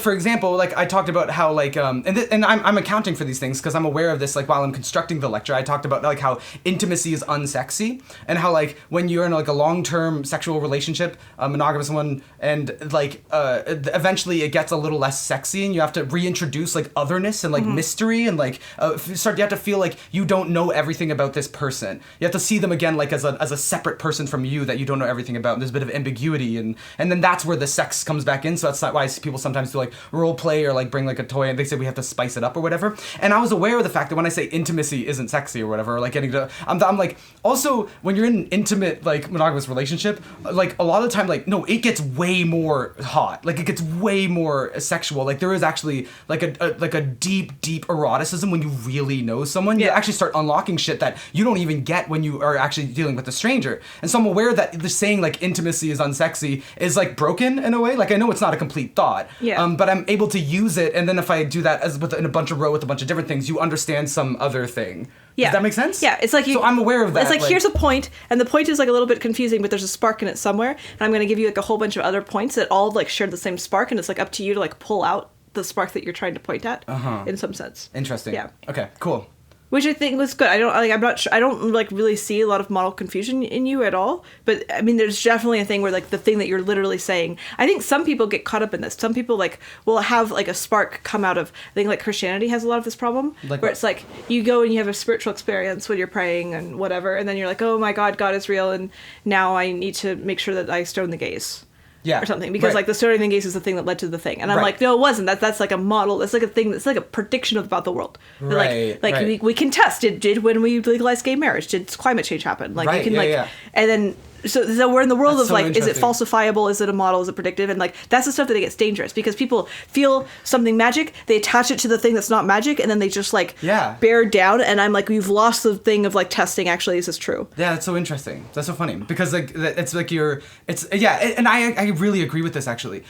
for example, like I talked about how like and I'm accounting for these things because I'm aware of this. Like while I'm constructing the lecture, I talked about like how intimacy is unsexy, and how like when you're in like a long-term sexual relationship, a monogamous one, and like eventually it gets a little less sexy, and you have to reintroduce like otherness and like mystery, and like you have to feel like you don't know everything about this person. You have to see them again like as a separate person from you that you don't know everything about. And there's a bit of ambiguity and and then that's where the sex comes back in. So that's why people sometimes do like role play or like bring like a toy, and they say we have to spice it up or whatever. And I was aware of the fact that when I say intimacy isn't sexy or whatever, or like getting to, I'm like, also when you're in an intimate like monogamous relationship, like a lot of the time, like no, it gets way more hot, like it gets way more sexual. Like there is actually like a deep eroticism when you really know someone. You actually start unlocking shit that you don't even get when you are actually dealing with a stranger. And so I'm aware that the saying like intimacy is unsexy is like broken in a way. Like I know it's not a complete thought, but I'm able to use it, and then if I do that as in a bunch of row with a bunch of different things, you understand some other thing. Does that make sense? Yeah, it's like so I'm aware of that. It's like here's a point, and the point is like a little bit confusing, but there's a spark in it somewhere, and I'm going to give you like a whole bunch of other points that all like share the same spark, and it's like up to you to like pull out the spark that you're trying to point at in some sense. Interesting. Yeah. Okay, cool. Which I think was good. I'm not sure. I don't like really see a lot of model confusion in you at all. But I mean, there's definitely a thing where like the thing that you're literally saying. I think some people get caught up in this. Some people like will have like a spark come out of. I think like Christianity has a lot of this problem, like where what? it's like you go and you have a spiritual experience when you're praying and whatever, and then you're like, oh my God, God is real, and now I need to make sure that I stone the gays. Yeah. Or something, because like the stoning the gays is the thing that led to the thing, and I'm like, no, it wasn't. That's like a model. That's like a thing. That's like a prediction about the world. We can test. Did when we legalized gay marriage, did climate change happen? Like you can and then so we're in the world of like, is it falsifiable? Is it a model? Is it predictive? And like that's the stuff that gets dangerous because people feel something magic, they attach it to the thing that's not magic, and then they just like bear down. And I'm like, we've lost the thing of like testing. Actually, is this true? Yeah, that's so interesting. That's so funny because like it's like and I really agree with this actually.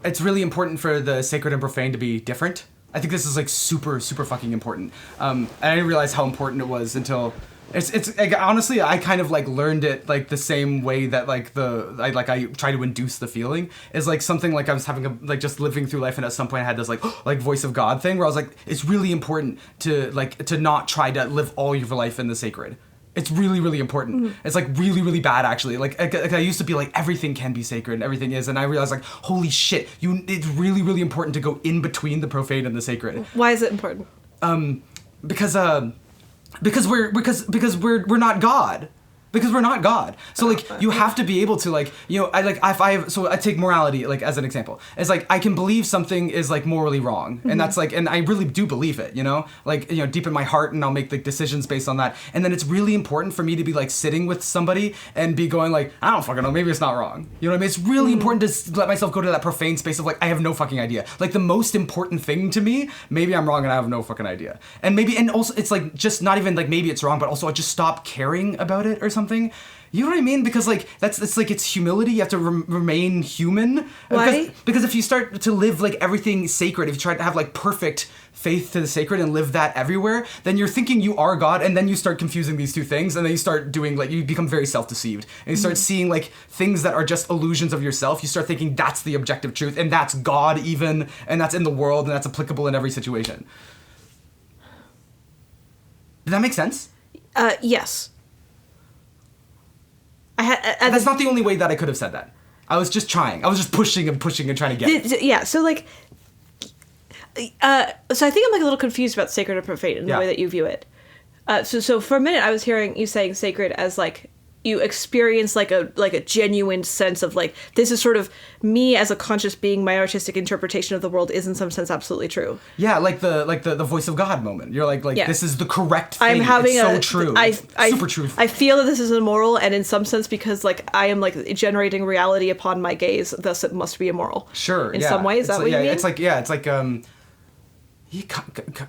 It's really important for the sacred and profane to be different. I think this is like super fucking important. And I didn't realize how important it was until. It's like, honestly, I kind of like learned it like the same way that like I try to induce the feeling is like something like I was having a like just living through life, and at some point I had this like like voice of God thing where I was like, it's really important to not try to live all your life in the sacred. It's really important. Mm-hmm. It's like really bad actually. Like I used to be like everything can be sacred and everything is, and I realized like holy shit, it's really important to go in between the profane and the sacred. Why is it important? Because we're not God. Because we're not God. So like you have to be able to like, you know, I take morality like as an example. It's like I can believe something is like morally wrong. And that's like, and I really do believe it, you know? Like, you know, deep in my heart, and I'll make like decisions based on that. And then it's really important for me to be like sitting with somebody and be going like, I don't fucking know, maybe it's not wrong. You know what I mean? It's really important to let myself go to that profane space of like, I have no fucking idea. Like the most important thing to me, maybe I'm wrong and I have no fucking idea. And also it's like just not even like maybe it's wrong, but also I just stop caring about it or something. You know what I mean? Because like it's humility. You have to remain human. Why? Because if you start to live like everything sacred, if you try to have like perfect faith to the sacred and live that everywhere, then you're thinking you are God, and then you start confusing these two things, and then you start doing like you become very self-deceived, and you start seeing like things that are just illusions of yourself. You start thinking that's the objective truth, and that's God even, and that's in the world, and that's applicable in every situation. Did that make sense? Yes. That's not the only way that I could have said that. I was just trying. I was just pushing and trying to get it. Yeah, so like... so I think I'm like a little confused about sacred and profane in the way that you view it. So for a minute I was hearing you saying sacred as like you experience like a genuine sense of like this is sort of me as a conscious being, my artistic interpretation of the world is in some sense absolutely true. Yeah, like the voice of God moment. You're like this is the correct thing. I'm having it's so true. Super true. I feel that this is immoral, and in some sense because like I am like generating reality upon my gaze, thus it must be immoral. Sure. In some ways, is that what you mean? It's like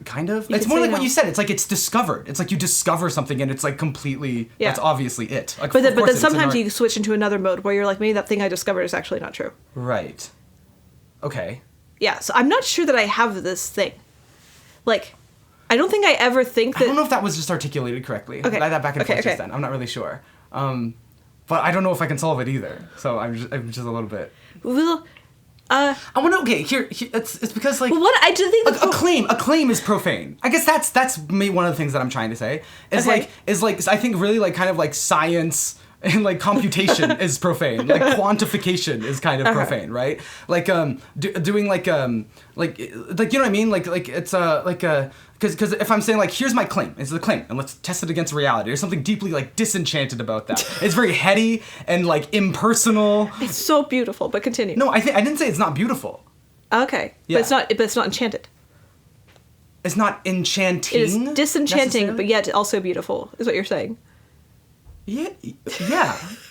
kind of. It's more like what you said. It's like it's discovered. It's like you discover something and it's like completely. Yeah. That's obviously it. Like, but then sometimes you switch into another mode where you're like, maybe that thing I discovered is actually not true. Right. Okay. Yeah. So I'm not sure that I have this thing. Like, I don't think I ever think that. I don't know if that was just articulated correctly. Okay. That back and forth just then. I'm not really sure. But I don't know if I can solve it either. So I'm just a little bit. Well. I want to. Okay, here it's because like. Well, what I do think a claim is profane. I guess that's maybe one of the things that I'm trying to say. Is like I think really like kind of like science And like computation is profane. Like quantification is kind of profane, right? Like doing like you know what I mean? Like it's because if I'm saying like here's my claim, it's the claim, and let's test it against reality. There's something deeply like disenchanted about that. It's very heady and like impersonal. It's so beautiful, but continue. No, I didn't say it's not beautiful. Okay, Yeah. but it's not enchanted. It's not enchanting. It is disenchanting, but yet also beautiful. Is what you're saying. Yeah.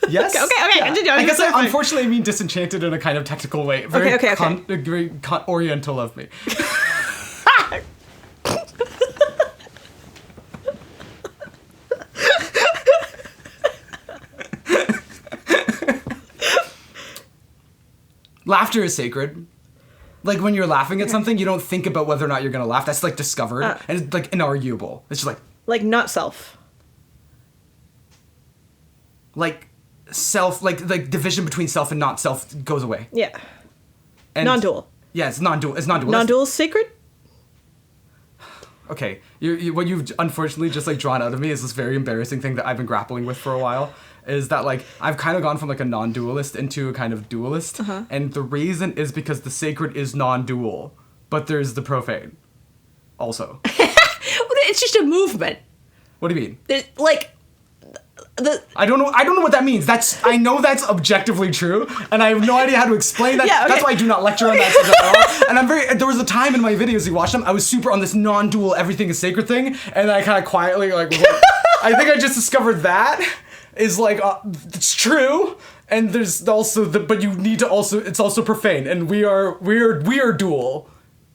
Yes. Okay. Yeah. Continue. I guess I unfortunately mean disenchanted in a kind of technical way. Very Okay. Very oriental of me. Laughter is sacred. Like when you're laughing at something, you don't think about whether or not you're gonna laugh. That's like discovered, and it's like inarguable. It's just like not self. Like self, like division between self and not self goes away. Yeah. And non-dual. Yeah, it's non-dual. It's non-dual. Non-dual is sacred? Okay, what you've unfortunately just like drawn out of me is this very embarrassing thing that I've been grappling with for a while. Is that like I've kind of gone from like a non-dualist into a kind of dualist, and the reason is because the sacred is non-dual, but there's the profane, also. It's just a movement. What do you mean? There's, like. I don't know what that means. I know that's objectively true, and I have no idea how to explain that. Yeah, okay. That's why I do not lecture on that subject at all. And there was a time in my videos you watched them, I was super on this non-dual everything is sacred thing, and I kind of quietly like I think I just discovered that is like it's true, and there's also but you need to also it's also profane, and we are dual,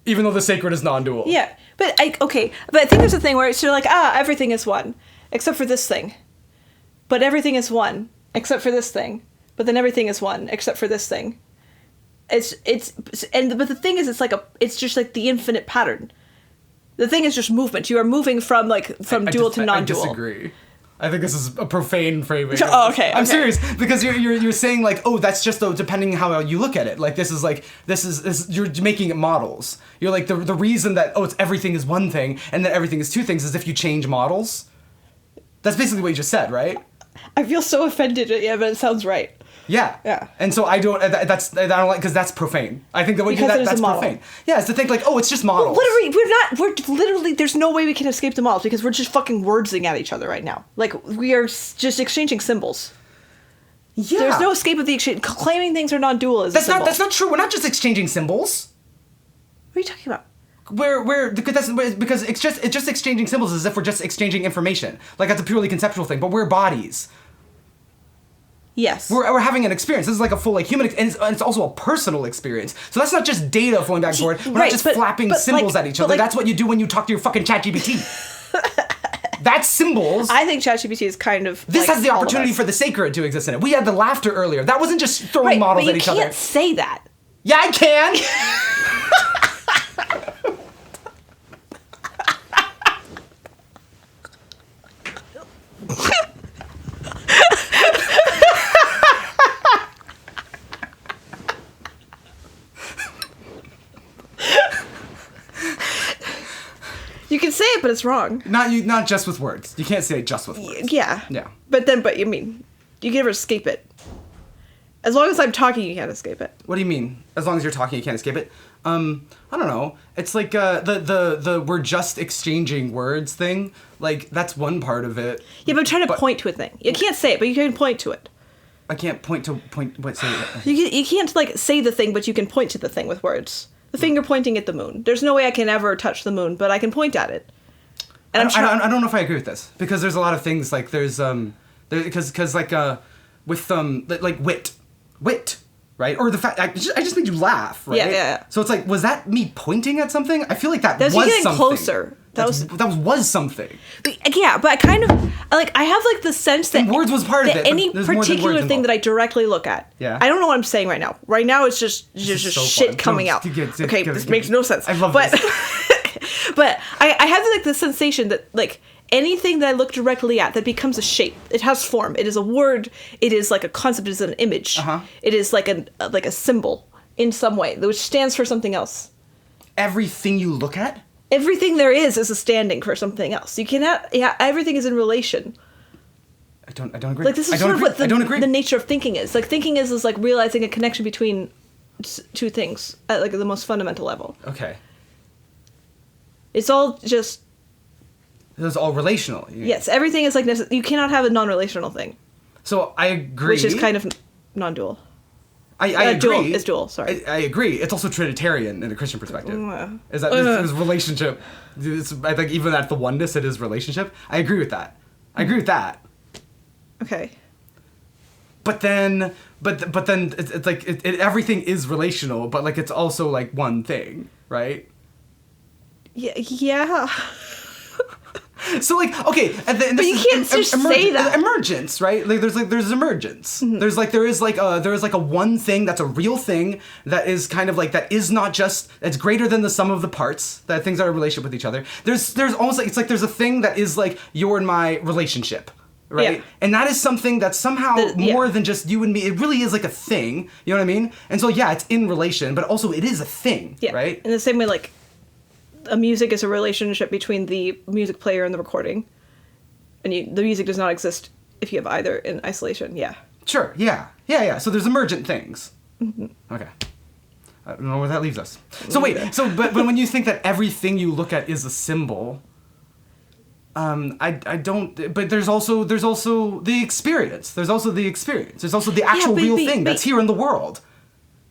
even though the sacred is non-dual. Yeah, but I think there's a thing where it's sort of like everything is one except for this thing. But everything is one, except for this thing. But then everything is one, except for this thing. But the thing is, it's just like the infinite pattern. The thing is just movement. You are moving from dual to non-dual. I disagree. I think this is a profane framing. Oh, okay. I'm serious because you're saying like, oh, that's just though depending how you look at it. Like this is you're making it models. You're like the reason that it's everything is one thing and that everything is two things is if you change models. That's basically what you just said, right? I feel so offended. Yeah, but it sounds right. Yeah. Yeah. And so I don't like because that's profane. I think that's profane. Yeah, it's to think like, it's just models. We're literally there's no way we can escape the models because we're just fucking wordsing at each other right now. Like we are just exchanging symbols. Yeah. There's no escape of the exchange. Claiming things are non-dual is that's not true. We're not just exchanging symbols. What are you talking about? Because it's just exchanging symbols as if we're just exchanging information. Like that's a purely conceptual thing, but we're bodies. Yes. We're having an experience. This is like a full like human, and it's also a personal experience. So that's not just data flowing back and forth. We're not just flapping symbols at each other. That's what you do when you talk to your fucking Chat GPT. That's symbols. I think Chat GPT is kind of. This has the opportunity for the sacred to exist in it. We had the laughter earlier. That wasn't just throwing models at each other. You can't say that. Yeah, I can. You can say it, but it's wrong. Not just with words. You can't say it just with words. Yeah. Yeah. But you mean, you can never escape it. As long as I'm talking, you can't escape it. What do you mean? As long as you're talking, you can't escape it? I don't know. It's like the we're just exchanging words thing. Like that's one part of it. Yeah, but I'm trying to point to a thing. You can't say it, but you can point to it. I can't point. What say it? You can't like say the thing, but you can point to the thing with words. The finger pointing at the moon. There's no way I can ever touch the moon, but I can point at it. And I don't know if I agree with this because there's a lot of things like there's because like with like wit, right? Or the fact I just made you laugh, right? Yeah. So it's like, was that me pointing at something? I feel like that was getting something. Closer. That was something. Yeah, but I kind of I have like the sense that words was part of it. Any particular thing that I directly look at. Yeah. I don't know what I'm saying right now. Right now it's just so shit fun. Coming out. Okay, this makes no sense. I love this. But I have like the sensation that like anything that I look directly at that becomes a shape. It has form. It is a word. It is like a concept. It is an image. It is like a symbol in some way, which stands for something else. Everything you look at? Everything there is a standing for something else. You cannot. Yeah, everything is in relation. I don't agree. Like this is I don't sort of agree. what the, I don't agree. the nature of thinking is. Like thinking is like realizing a connection between two things at like the most fundamental level. Okay. It's all just It's all relational. yes. Everything is like you cannot have a non-relational thing. So I agree. Which is kind of non-dual. I agree. Dual. It's dual. Sorry. I agree. It's also Trinitarian in a Christian perspective. Is that Ugh. this relationship? I think even at the oneness, it is relationship. I agree with that. I agree with that. Okay. But then it's like everything is relational, but like it's also like one thing, right? Yeah. So like okay, and but you can't just say that. Emergence, right? Like there's emergence. Mm-hmm. There is like a one thing that's a real thing that is kind of like that is not just it's greater than the sum of the parts. That things are in relationship with each other. There's almost like it's like there's a thing that is like your and my relationship. Right? Yeah. And that is something that's somehow more than just you and me. It really is like a thing. You know what I mean? And so yeah, it's in relation, but also it is a thing. Yeah. Right? In the same way, like a music is a relationship between the music player and the recording, and the music does not exist if you have either in isolation. Yeah. Sure. Yeah. So there's emergent things. Mm-hmm. Okay. I don't know where that leaves us. So wait. So but when you think that everything you look at is a symbol. I don't. But there's also the experience. There's also the actual real thing that's here in the world.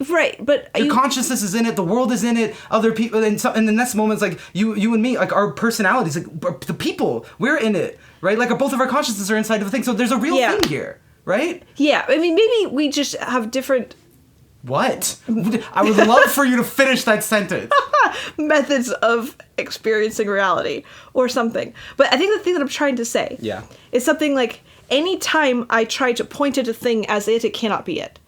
Right, but your consciousness is in it. The world is in it. Other people, and the next moment's like you and me, like our personalities, like the people, we're in it, right? Like both of our consciousnesses are inside of a thing. So there's a real thing here, right? Yeah, I mean, maybe we just have different. What? I would love for you to finish that sentence. Methods of experiencing reality or something. But I think the thing that I'm trying to say is something like anytime I try to point at a thing as it cannot be it.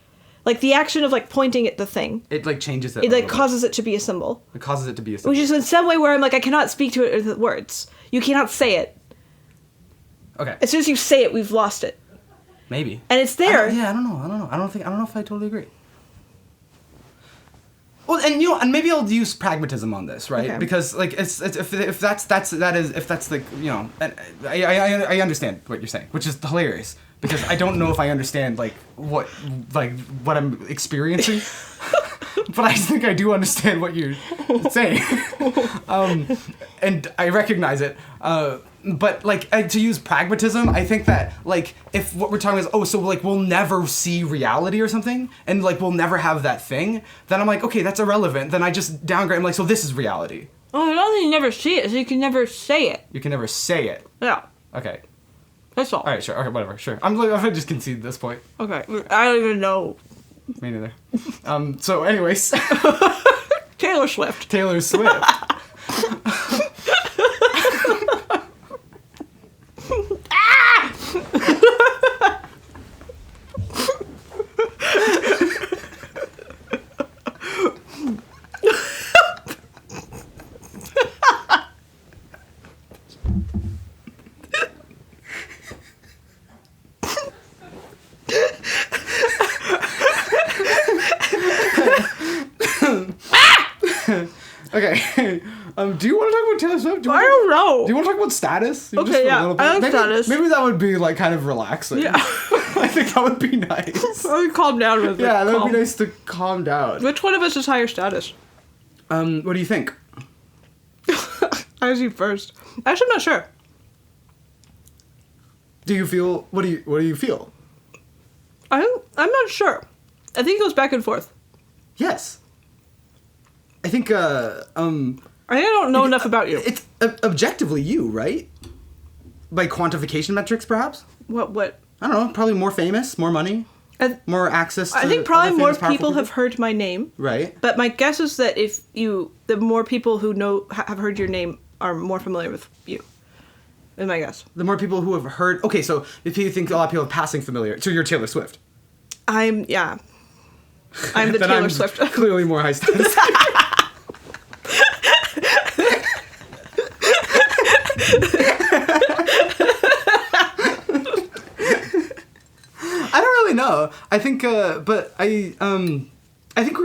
Like the action of like pointing at the thing. It like changes it. It like causes it to be a symbol. It causes it to be a symbol. Which is in some way where I'm like, I cannot speak to it with words. You cannot say it. Okay. As soon as you say it, we've lost it. Maybe. And it's there. I don't know. I don't know if I totally agree. Well, and maybe I'll use pragmatism on this, right? Okay. Because like it's if that's like and I understand what you're saying, which is hilarious because I don't know if I understand like what I'm experiencing, but I think I do understand what you're saying, and I recognize it. But like to use pragmatism, I think that like if what we're talking is so like we'll never see reality or something, and like we'll never have that thing, then I'm like okay, that's irrelevant. Then I just downgrade. I'm like so this is reality. Oh, I don't think you never see it, so you can never say it. You can never say it. Yeah. Okay. That's all. All right, sure. Okay, whatever. Sure. I'm gonna just concede this point. Okay. I don't even know. Me neither. So, anyways. Taylor Swift. Taylor Swift. Okay. Do you want to talk about Taylor Swift? I don't know. Do you want to talk about status? Okay, yeah. I like status. Maybe that would be like kind of relaxing. Yeah. I think that would be nice. Let me calm down with it. Yeah, that would be nice to calm down. Which one of us is higher status? What do you think? I was you first. Actually, I'm not sure. Do you feel? What do you feel? I'm not sure. I think it goes back and forth. Yes. I think I don't know enough about you. It's objectively you, right? By quantification metrics, perhaps? What? I don't know. Probably more famous, more money, more access to I think probably more famous, people have heard my name. Right. But my guess is that the more people who have heard your name are more familiar with you. Is my guess. The more people who have heard... Okay, so if you think a lot of people are passing familiar... So you're Taylor Swift. I'm the Taylor Swift. Clearly more high status. I don't really know. I think, but I I think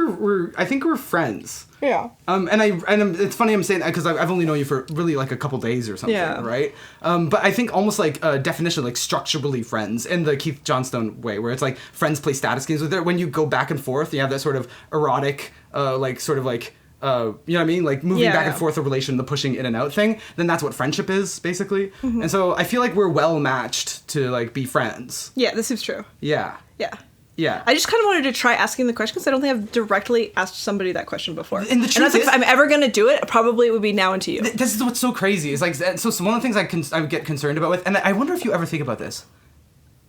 we're friends. Yeah. It's funny I'm saying that because I've only known you for really like a couple days or something, Yeah. right? But I think almost like a definition like structurally friends in the Keith Johnstone way, where it's like friends play status games with it. When you go back and forth, you have that sort of erotic, like sort of like. You know what I mean? Like moving back and forth a relation, the pushing in and out thing, then that's what friendship is, basically. Mm-hmm. And so I feel like we're well matched to like be friends. Yeah, this is true. Yeah. Yeah. Yeah. I just kind of wanted to try asking the question because I don't think I've directly asked somebody that question before. And the truth is, if I'm ever going to do it, probably it would be now and to you. This is what's so crazy. Is like, so one of the things I get concerned about with, and I wonder if you ever think about this.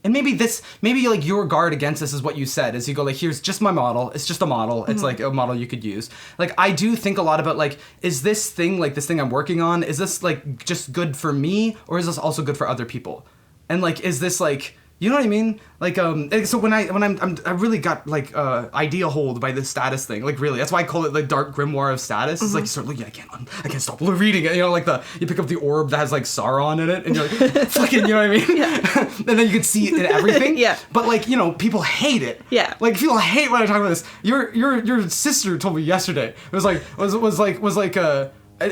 And maybe like your guard against this is what you said, is you go like, here's just my model. It's just a model. It's like a model you could use. Like, I do think a lot about like, is this thing I'm working on, is this like just good for me, or is this also good for other people? And like, is this like, you know what I mean? Like, so when I really got like idea hold by this status thing. Like, really, that's why I call it the dark grimoire of status. It's like you start looking, I can't stop reading it. You know, like you pick up the orb that has like Sauron in it, and you're like, fucking, you know what I mean? Yeah. And then you can see it in everything. Yeah. But like, you know, people hate it. Yeah. Like people hate when I talk about this. Your sister told me yesterday. It was like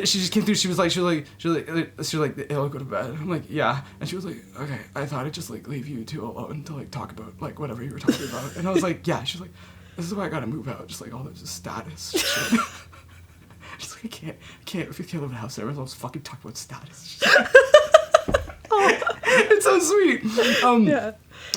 she just came through. She was like, I'll go to bed. I'm like, yeah. And she was like, okay. I thought I'd just like leave you two alone to like talk about like whatever you were talking about. And I was like, yeah. She's like, this is why I gotta move out. Just like all this status shit. She's like, I can't. If you can't live in a house, everyone's always fucking talk about status. It's so sweet. Yeah.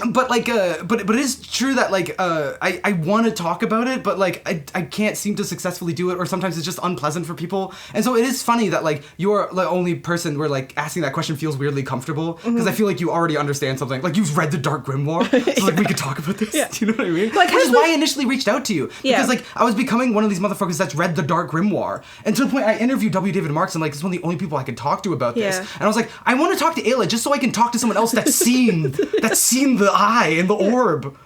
But like, but it is true that like, I want to talk about it, but like, I can't seem to successfully do it, or sometimes it's just unpleasant for people. And so it is funny that like you're the only person where like asking that question feels weirdly comfortable, because I feel like you already understand something. Like you've read the Dark Grimoire, so like we could talk about this. Yeah. Do you know what I mean? Like, which is why I initially reached out to you, Yeah. because like I was becoming one of these motherfuckers that's read the Dark Grimoire, and to the point I interviewed W. David Marks, and like it's one of the only people I can talk to about this. Yeah. And I was like, I want to talk to Aella just so I can talk to someone else that's seen the eye and the orb.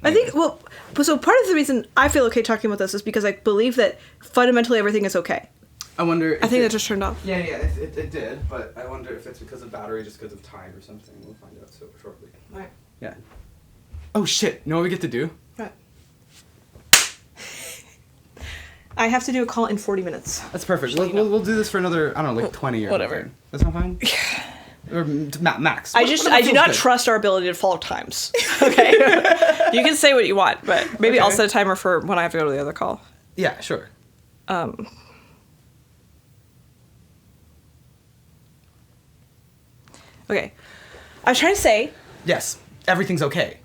I think, well, so part of the reason I feel okay talking about this is because I believe that fundamentally everything is okay. I wonder. I think that just turned off. Yeah, it did, but I wonder if it's because of battery, just because of time or something. We'll find out so shortly. Alright. Yeah. Oh shit! You know what we get to do? Right. I have to do a call in 40 minutes. That's perfect. We'll do this for another, I don't know, like 20 or whatever. Something. That's not fine. Or max. I do not trust our ability to follow times. Okay. You can say what you want, but maybe I'll set a timer for when I have to go to the other call. Yeah, sure. Okay. I was trying to say. Yes, everything's okay.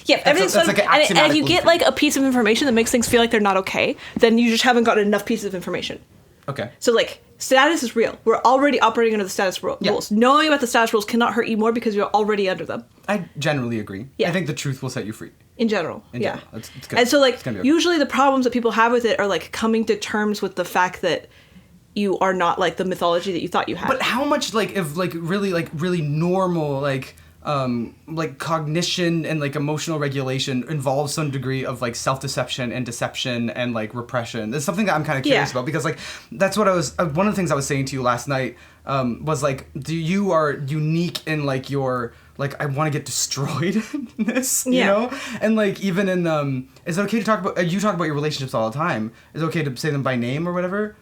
Yeah, everything's that's like an and if axiomatic you get thing. like a piece of information that makes things feel like they're not okay, then you just haven't gotten enough pieces of information. Okay. So like status is real. We're already operating under the status rules. Knowing about the status rules cannot hurt you more because you're already under them. I generally agree. Yeah. I think the truth will set you free. In general. In yeah. general. It's good. And so like It's gonna be okay. usually the problems that people have with it are like coming to terms with the fact that you are not like the mythology that you thought you had. But how much really normal like cognition and like emotional regulation involves some degree of like self-deception and deception and like repression. It's something that I'm kind of curious about, because like that's what I was one of the things I was saying to you last night was like, you are unique in like your like, I want to get destroyed in this, you know? And like even in is it okay to talk about you talk about your relationships all the time. Is it okay to say them by name or whatever?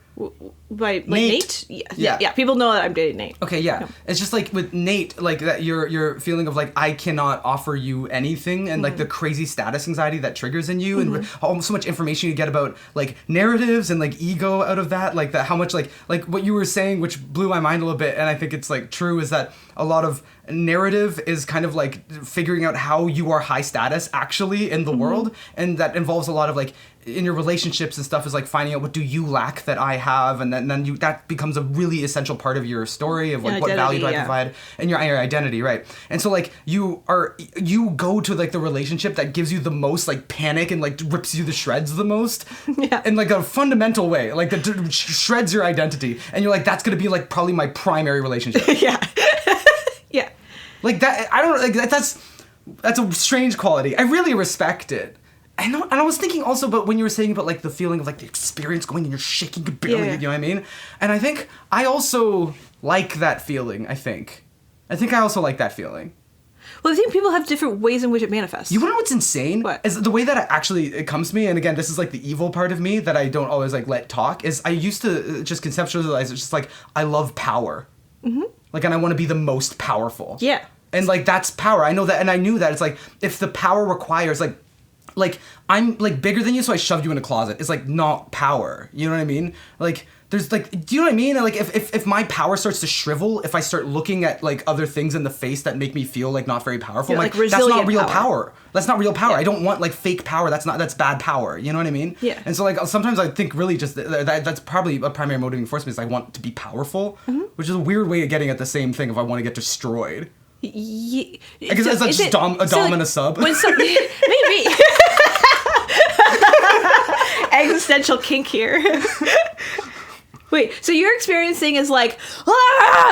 By Nate? Yeah. People know that I'm dating Nate. Okay, yeah. It's just like with Nate, like that your feeling of like, I cannot offer you anything, and like the crazy status anxiety that triggers in you, and so much information you get about like narratives and like ego out of that, like that, how much like what you were saying, which blew my mind a little bit, and I think it's like true, is that a lot of narrative is kind of like figuring out how you are high status actually in the world, and that involves a lot of like in your relationships and stuff, is like finding out what do you lack that I have, and then you that becomes a really essential part of your story of like what value do I provide, and your identity, right? And so like you go to like the relationship that gives you the most like panic and like rips you to shreds the most, in like a fundamental way, like that shreds your identity, and you're like, that's gonna be like probably my primary relationship. Yeah. Like that, I don't like that's a strange quality. I really respect it. I know, and I was thinking also about when you were saying about like the feeling of like the experience going and you're shaking barely, you know what I mean? And I think I also like that feeling. I think I also like that feeling. Well, I think people have different ways in which it manifests. You wanna know what's insane? What? Is the way that it comes to me, and again, this is like the evil part of me that I don't always like let talk, is I used to just conceptualize it just like, I love power. Mm-hmm. Like, and I want to be the most powerful. Yeah. And like, that's power. I know that, and I knew that. It's like, if the power requires like I'm like bigger than you, so I shoved you in a closet. It's like not power. You know what I mean? Like, there's like, do you know what I mean? Like, if my power starts to shrivel, if I start looking at like other things in the face that make me feel like not very powerful, like that's not real power. That's not real power. Yeah. I don't want like fake power. That's bad power. You know what I mean? Yeah. And so like sometimes I think really just that's probably a primary motivating force is I want to be powerful, which is a weird way of getting at the same thing if I want to get destroyed. Yeah. Because it's like just a dom and a sub. Maybe. Existential kink here. Wait, so your experiencing is like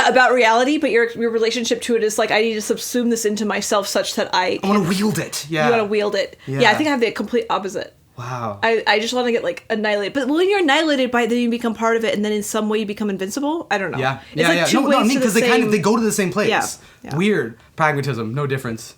about reality, but your relationship to it is like, I need to subsume this into myself such that I want to wield it. Yeah. You want to wield it. Yeah, I think I have the complete opposite. Wow. I just want to get like annihilated. But when you're annihilated by it, then you become part of it, and then in some way you become invincible. I don't know. Yeah. It's like two ways to the same... they go to the same place. Yeah. Weird. Pragmatism, no difference.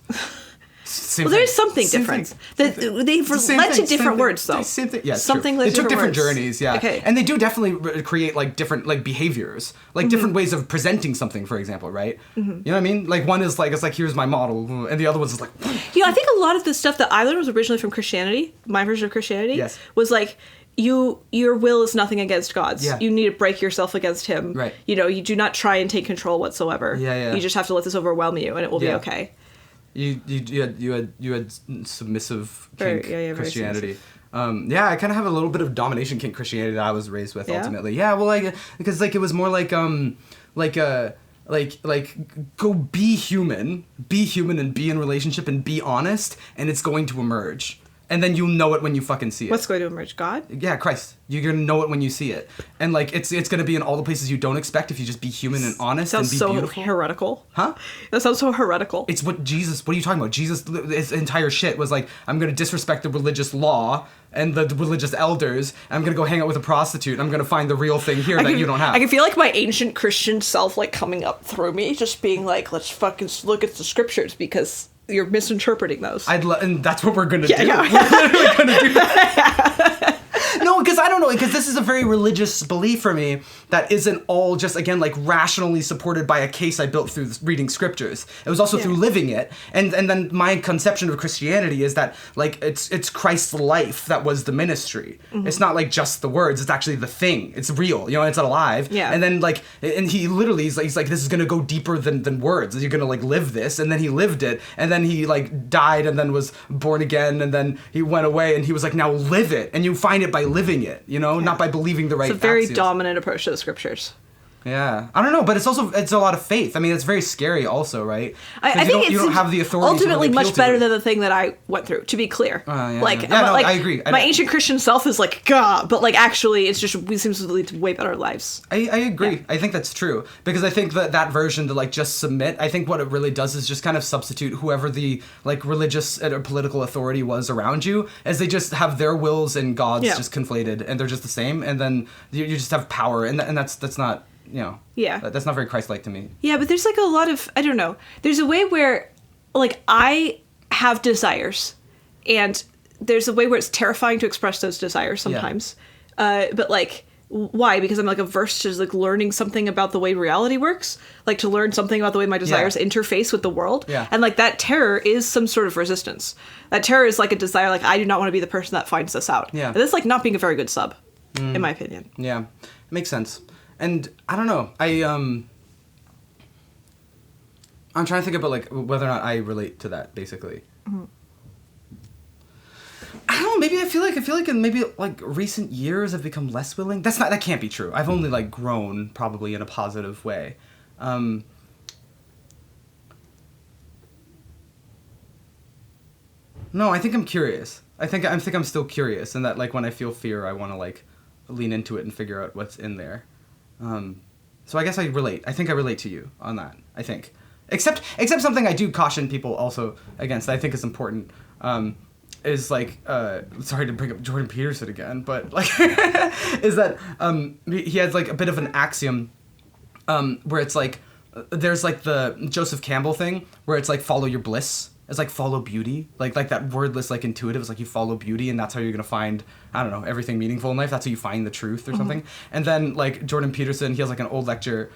Well, there is something different. They've led to different words, though. Same thing. Yeah, something true. They took different words. journeys, yeah. Okay. And they do definitely create like different like behaviors, like different ways of presenting something. For example, right? You know what I mean? Like one is like it's like here's my model, and the other one's is like. I think a lot of the stuff that I learned was originally from Christianity. My version of Christianity was like. Your will is nothing against God's. Yeah. You need to break yourself against Him. Right. You do not try and take control whatsoever. Yeah. You just have to let this overwhelm you, and it will be okay. You had submissive kink Christianity. Submissive. I kind of have a little bit of domination kink Christianity that I was raised with ultimately. Yeah, well, like because like it was more like go be human and be in relationship and be honest, and it's going to emerge. And then you'll know it when you fucking see it. What's going to emerge? God? Yeah, Christ. You're going to know it when you see it. And, like, it's going to be in all the places you don't expect if you just be human and honest and be beautiful. Sounds so heretical. Huh? That sounds so heretical. It's what are you talking about? His entire shit was like, I'm going to disrespect the religious law and the religious elders. I'm going to go hang out with a prostitute. I'm going to find the real thing here that you don't have. I can feel like my ancient Christian self, like, coming up through me, just being like, let's fucking look at the scriptures because... You're misinterpreting those. And that's what we're gonna do. Yeah. We're literally gonna do that. No, because I don't know, because this is a very religious belief for me that isn't all just, again, like rationally supported by a case I built through reading scriptures. It was also through living it. And then my conception of Christianity is that, like, it's Christ's life that was the ministry. Mm-hmm. It's not, like, just the words. It's actually the thing. It's real. It's alive. Yeah. And then, like, and he literally, he's like, this is going to go deeper than words. You're going to, like, live this. And then he lived it. And then he, like, died and then was born again. And then he went away and he was like, now live it. And you find it by living it, not by believing the right axioms. It's a very axioms. dominant approach to the scriptures. Yeah, I don't know, but it's a lot of faith. I mean, it's very scary, also, right? I think you don't have the authority. Ultimately, to really much better than the thing that I went through. To be clear, I agree. My ancient Christian self is like, God, but like actually, it's just we seems to lead to way better lives. I agree. Yeah. I think that's true because I think that version to like just submit. I think what it really does is just kind of substitute whoever the like religious or political authority was around you, as they just have their wills and God's just conflated, and they're just the same, and then you just have power, and that's not. That's not very Christ-like to me. Yeah, but there's like a lot of, I don't know. There's a way where, like, I have desires, and there's a way where it's terrifying to express those desires sometimes. Yeah. But like, why? Because I'm like averse to like learning something about the way reality works, like to learn something about the way my desires interface with the world. Yeah. And like that terror is some sort of resistance. That terror is like a desire. Like I do not want to be the person that finds this out. Yeah. And that's like not being a very good sub, in my opinion. Yeah, makes sense. And I don't know. I'm trying to think about like whether or not I relate to that. Basically, I don't know. Maybe I feel like in maybe like recent years I've become less willing. That can't be true. I've only like grown probably in a positive way. No, I think I'm curious. I think I'm still curious, and that like when I feel fear, I want to like lean into it and figure out what's in there. So I guess I relate. I think I relate to you on that. I think, except something I do caution people also against that I think is important. Is like sorry to bring up Jordan Peterson again, but like is that he has like a bit of an axiom where it's like there's like the Joseph Campbell thing where it's like follow your bliss. It's like follow beauty, like that wordless, like intuitive. It's like you follow beauty, and that's how you're gonna find, I don't know, everything meaningful in life. That's how you find the truth or something. And then like Jordan Peterson, he has like an old lecture.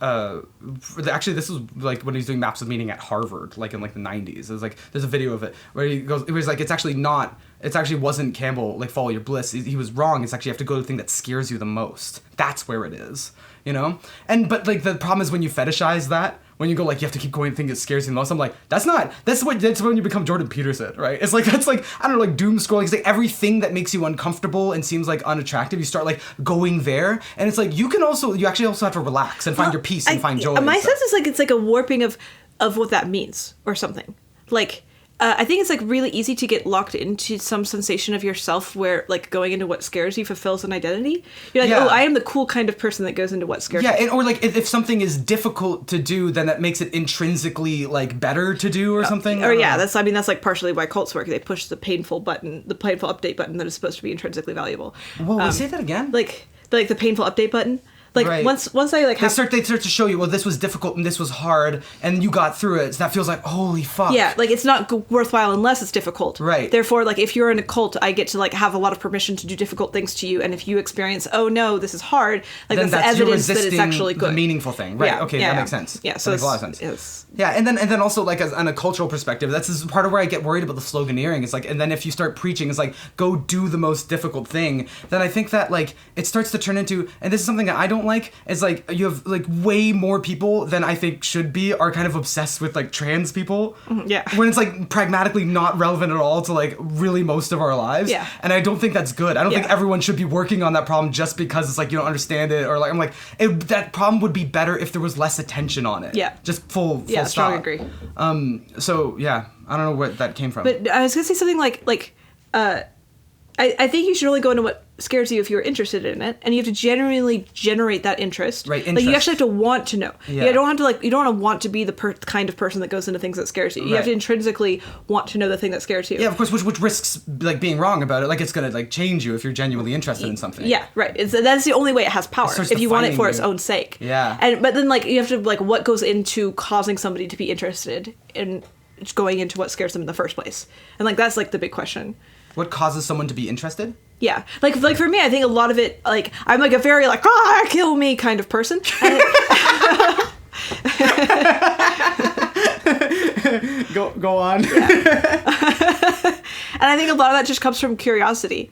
Actually, this was like when he was doing maps of meaning at Harvard, like in like the 90s. It was like there's a video of it where he goes, it was like it actually wasn't Campbell like follow your bliss. He was wrong. It's actually you have to go to the thing that scares you the most. That's where it is, you know. But like the problem is when you fetishize that. When you go like you have to keep going to the thing that scares you the most, I'm like that's when you become Jordan Peterson, right? It's like that's like I don't know, like doom scrolling. It's like everything that makes you uncomfortable and seems like unattractive, you start like going there, and it's like you actually also have to relax and find your peace and find joy. My sense is like it's like a warping of what that means or something. Like I think it's like really easy to get locked into some sensation of yourself where like going into what scares you fulfills an identity. You're like, oh, I am the cool kind of person that goes into what scares me. Yeah, or like if something is difficult to do, then that makes it intrinsically like better to do or something. Or that's like partially why cults work. They push the painful update button that is supposed to be intrinsically valuable. Whoa, say that again? Like the painful update button. Like right. once I like they start to show you, well, this was difficult and this was hard and you got through it. So that feels like holy fuck. Yeah, like it's not worthwhile unless it's difficult. Right. Therefore, like if you're in a cult, I get to like have a lot of permission to do difficult things to you. And if you experience, oh no, this is hard, like then that's evidence that it's actually good. The meaningful thing, right? Okay, that makes sense. Yeah, so that makes a lot of sense. Yeah, and then also like on a cultural perspective, that's part of where I get worried about the sloganeering. It's like, and then if you start preaching, it's like go do the most difficult thing. Then I think that like it starts to turn into, and this is something that I don't like, is like you have like way more people than I think should be are kind of obsessed with like trans people. Yeah. When it's like pragmatically not relevant at all to like really most of our lives. Yeah. And I don't think that's good. I don't think everyone should be working on that problem just because it's like you don't understand it or like I'm like that problem would be better if there was less attention on it. Yeah. Just full yeah, stop. Strong agree. So yeah, I don't know where that came from. But I was gonna say something like I think you should only go into what scares you if you're interested in it, and you have to genuinely generate that interest. Right, Like you actually have to want to know. Yeah. You don't have to you don't want to be the kind of person that goes into things that scares you. You have to intrinsically want to know the thing that scares you. Yeah, of course, which risks like being wrong about it. Like it's gonna like change you if you're genuinely interested in something. Yeah, right. That's the only way it has power. If you want it for its own sake. Yeah. But then like you have to like what goes into causing somebody to be interested in going into what scares them in the first place, and like that's like the big question. What causes someone to be interested? Yeah, like for me, I think a lot of it, like I'm like a very like kill me kind of person. And go on. Yeah. And I think a lot of that just comes from curiosity.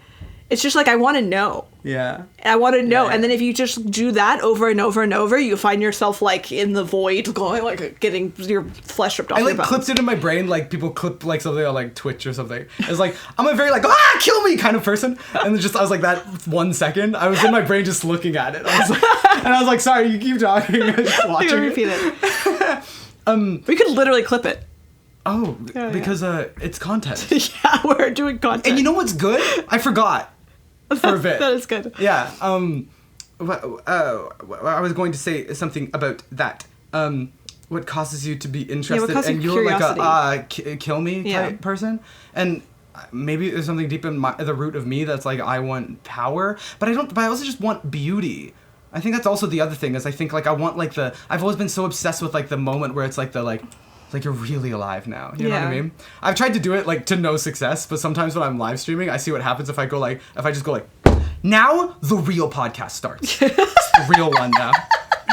It's just like I want to know. Yeah. I want to know, Yeah. and then if you just do that over and over and over, you find yourself like in the void, going like getting your flesh ripped off. I your like bones. clipped it in my brain like people clip like something on like Twitch or something. It's like I'm a very like kill me kind of person, and just I was like that 1 second I was in my brain just looking at it. I was like sorry, you keep talking. Just watching You repeat it. We could literally clip it. Oh, because it's content. Yeah, we're doing content. And you know what's good? I forgot. For a bit. That is good. Yeah. I was going to say something about that. What causes you to be interested? What and you're curiosity? like a kill me type person. And maybe there's something deep in the root of me that's like I want power, but I don't. But I also just want beauty. I think that's also the other thing is I think like I want like I've always been so obsessed with like the moment where it's like like you're really alive now. You know what I mean? I've tried to do it like to no success, but sometimes when I'm live streaming, I see what happens if I just go like, now the real podcast starts. It's the real one now.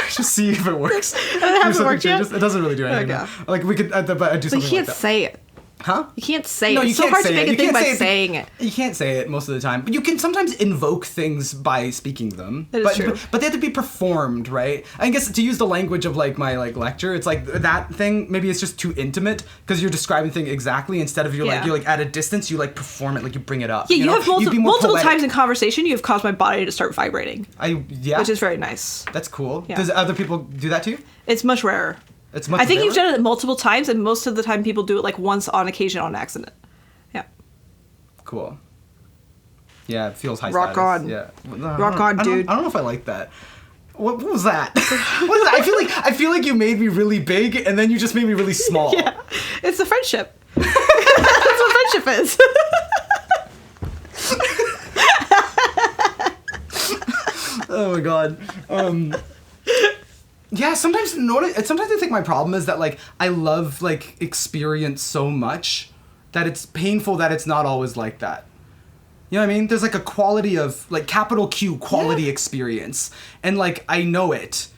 Just see if it works. It hasn't worked yet? It doesn't really do anything. Okay. Like we could, but I do something like that. You can't say it. Huh? You can't say No, it. you It's so can't hard say to make it. a You thing can't by say it. saying it. You can't say it most of the time, but you can sometimes invoke things by speaking them. That is true. But they have to be performed, right? I guess to use the language of like my like lecture, it's like that thing. Maybe it's just too intimate because you're describing thing exactly instead of you're like at a distance. You like perform it, like you bring it up. Yeah, you have multiple poetic. times in conversation. You have caused my body to start vibrating. Yeah, which is very nice. That's cool. Yeah. Does other people do that to you? It's much rarer. It's much. I think rarer? you've done it multiple times, and most of the time people do it like once on occasion on accident. Yeah. Cool. Yeah, it feels high Rock status. on. Yeah. Rock on, dude. I don't know if I like that. What was that? What is that? I feel like you made me really big and then you just made me really small. Yeah. It's the friendship. That's what friendship is. Oh my god. Yeah, sometimes sometimes I think my problem is that like I love like experience so much that it's painful that it's not always like that. You know what I mean? There's like a quality of like capital Q quality experience, and like I know it,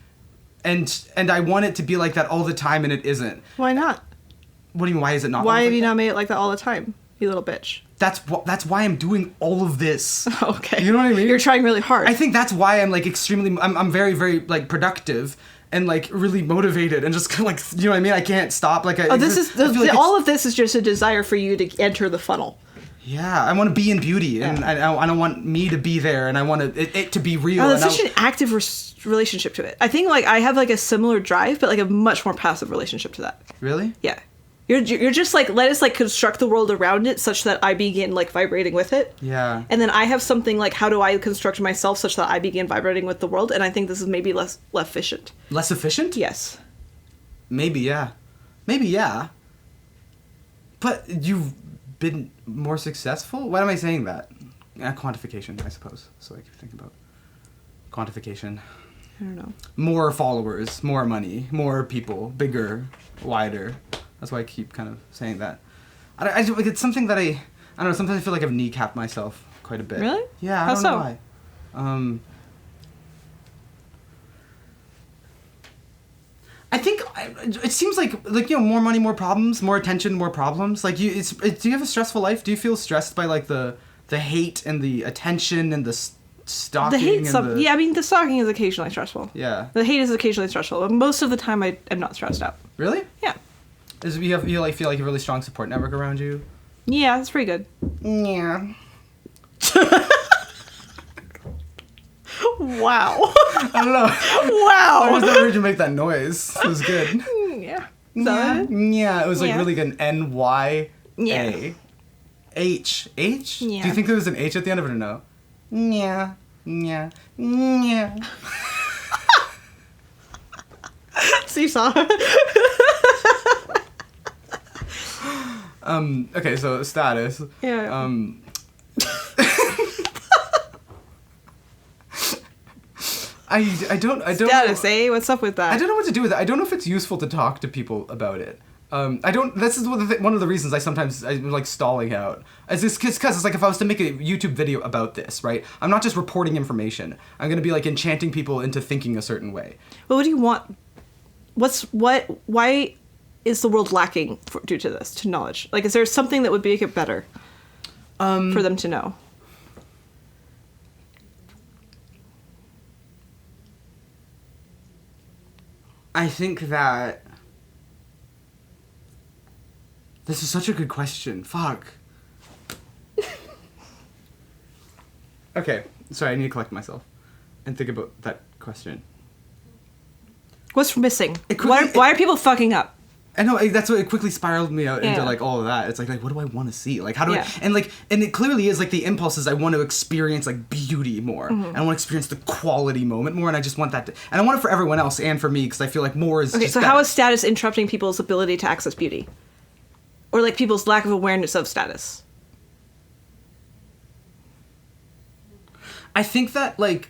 and I want it to be like that all the time, and it isn't. Why not? What do you mean? Why is it not? Why like have you that? not made it like that all the time, you little bitch? That's why I'm doing all of this. Okay. You know what I mean? You're trying really hard. I think that's why I'm like I'm very very like productive and like really motivated and just kind of like, you know what I mean? I can't stop. Like all of this is just a desire for you to enter the funnel. Yeah, I want to be in beauty, and I don't want me to be there, and I want it to be real. Oh, that's such an active relationship to it. I think like I have like a similar drive, but like a much more passive relationship to that. Really? Yeah. You're just like, let us like construct the world around it such that I begin like vibrating with it. Yeah. And then I have something like, how do I construct myself such that I begin vibrating with the world? And I think this is maybe less efficient. Less efficient? Yes. Maybe, yeah. Maybe, yeah. But you've been more successful? Why am I saying that? Quantification, I suppose. So I can think about quantification. I don't know. More followers, more money, more people, bigger, wider. That's why I keep kind of saying that. Like it's something that I don't know. Sometimes I feel like I've kneecapped myself quite a bit. Really? Yeah, How I don't know why. I think it seems like you know, more money, more problems, more attention, more problems. Like do you have a stressful life? Do you feel stressed by like the hate and the attention and the stalking? The hate, yeah. I mean, the stalking is occasionally stressful. Yeah. The hate is occasionally stressful, but most of the time I'm not stressed out. Really? Yeah. You feel like you have a really strong support network around you? Yeah, it's pretty good. Yeah. Wow. I don't know. Wow. I just never heard you make that noise. It was good. Yeah. Yeah. Yeah. It was like Yeah. really good. N-Y-A. Yeah. H. H? Yeah. Do you think there was an H at the end of it or no? Yeah. Yeah. Yeah. Seesaw. Okay, so status. Yeah. I don't Status, know. eh? What's up with that? I don't know what to do with it. I don't know if it's useful to talk to people about it. This is one of the reasons I'm like stalling out. Because it's like if I was to make a YouTube video about this, right? I'm not just reporting information. I'm gonna be like enchanting people into thinking a certain way. Well, what do you want? Why is the world lacking due to this, to knowledge? Like, is there something that would make it better for them to know? I think that this is such a good question. Fuck. Okay, sorry, I need to collect myself and think about that question. What's missing? Why are people fucking up? I know, that's what it quickly spiraled me out into Yeah. like all of that. It's like what do I want to see? Like how do Yeah. and it clearly is like the impulse is I want to experience like beauty more. And I want to experience the quality moment more, and I just want that and I want it for everyone else and for me because I feel like more is Okay, just so better. how is status interrupting people's ability to access beauty? Or like people's lack of awareness of status? I think that like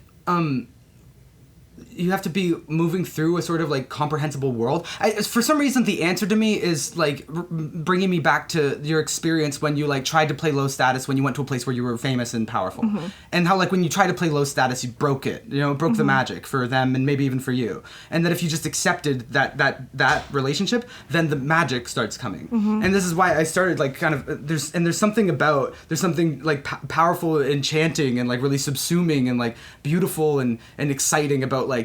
you have to be moving through a sort of like comprehensible world. For some reason, the answer to me is like bringing me back to your experience when you like tried to play low status when you went to a place where you were famous and powerful, and how like when you try to play low status, you broke it. You know, broke the magic for them and maybe even for you. And that if you just accepted that relationship, then the magic starts coming. And this is why I started like kind of there's something like powerful, enchanting, and like really subsuming and like beautiful and exciting about like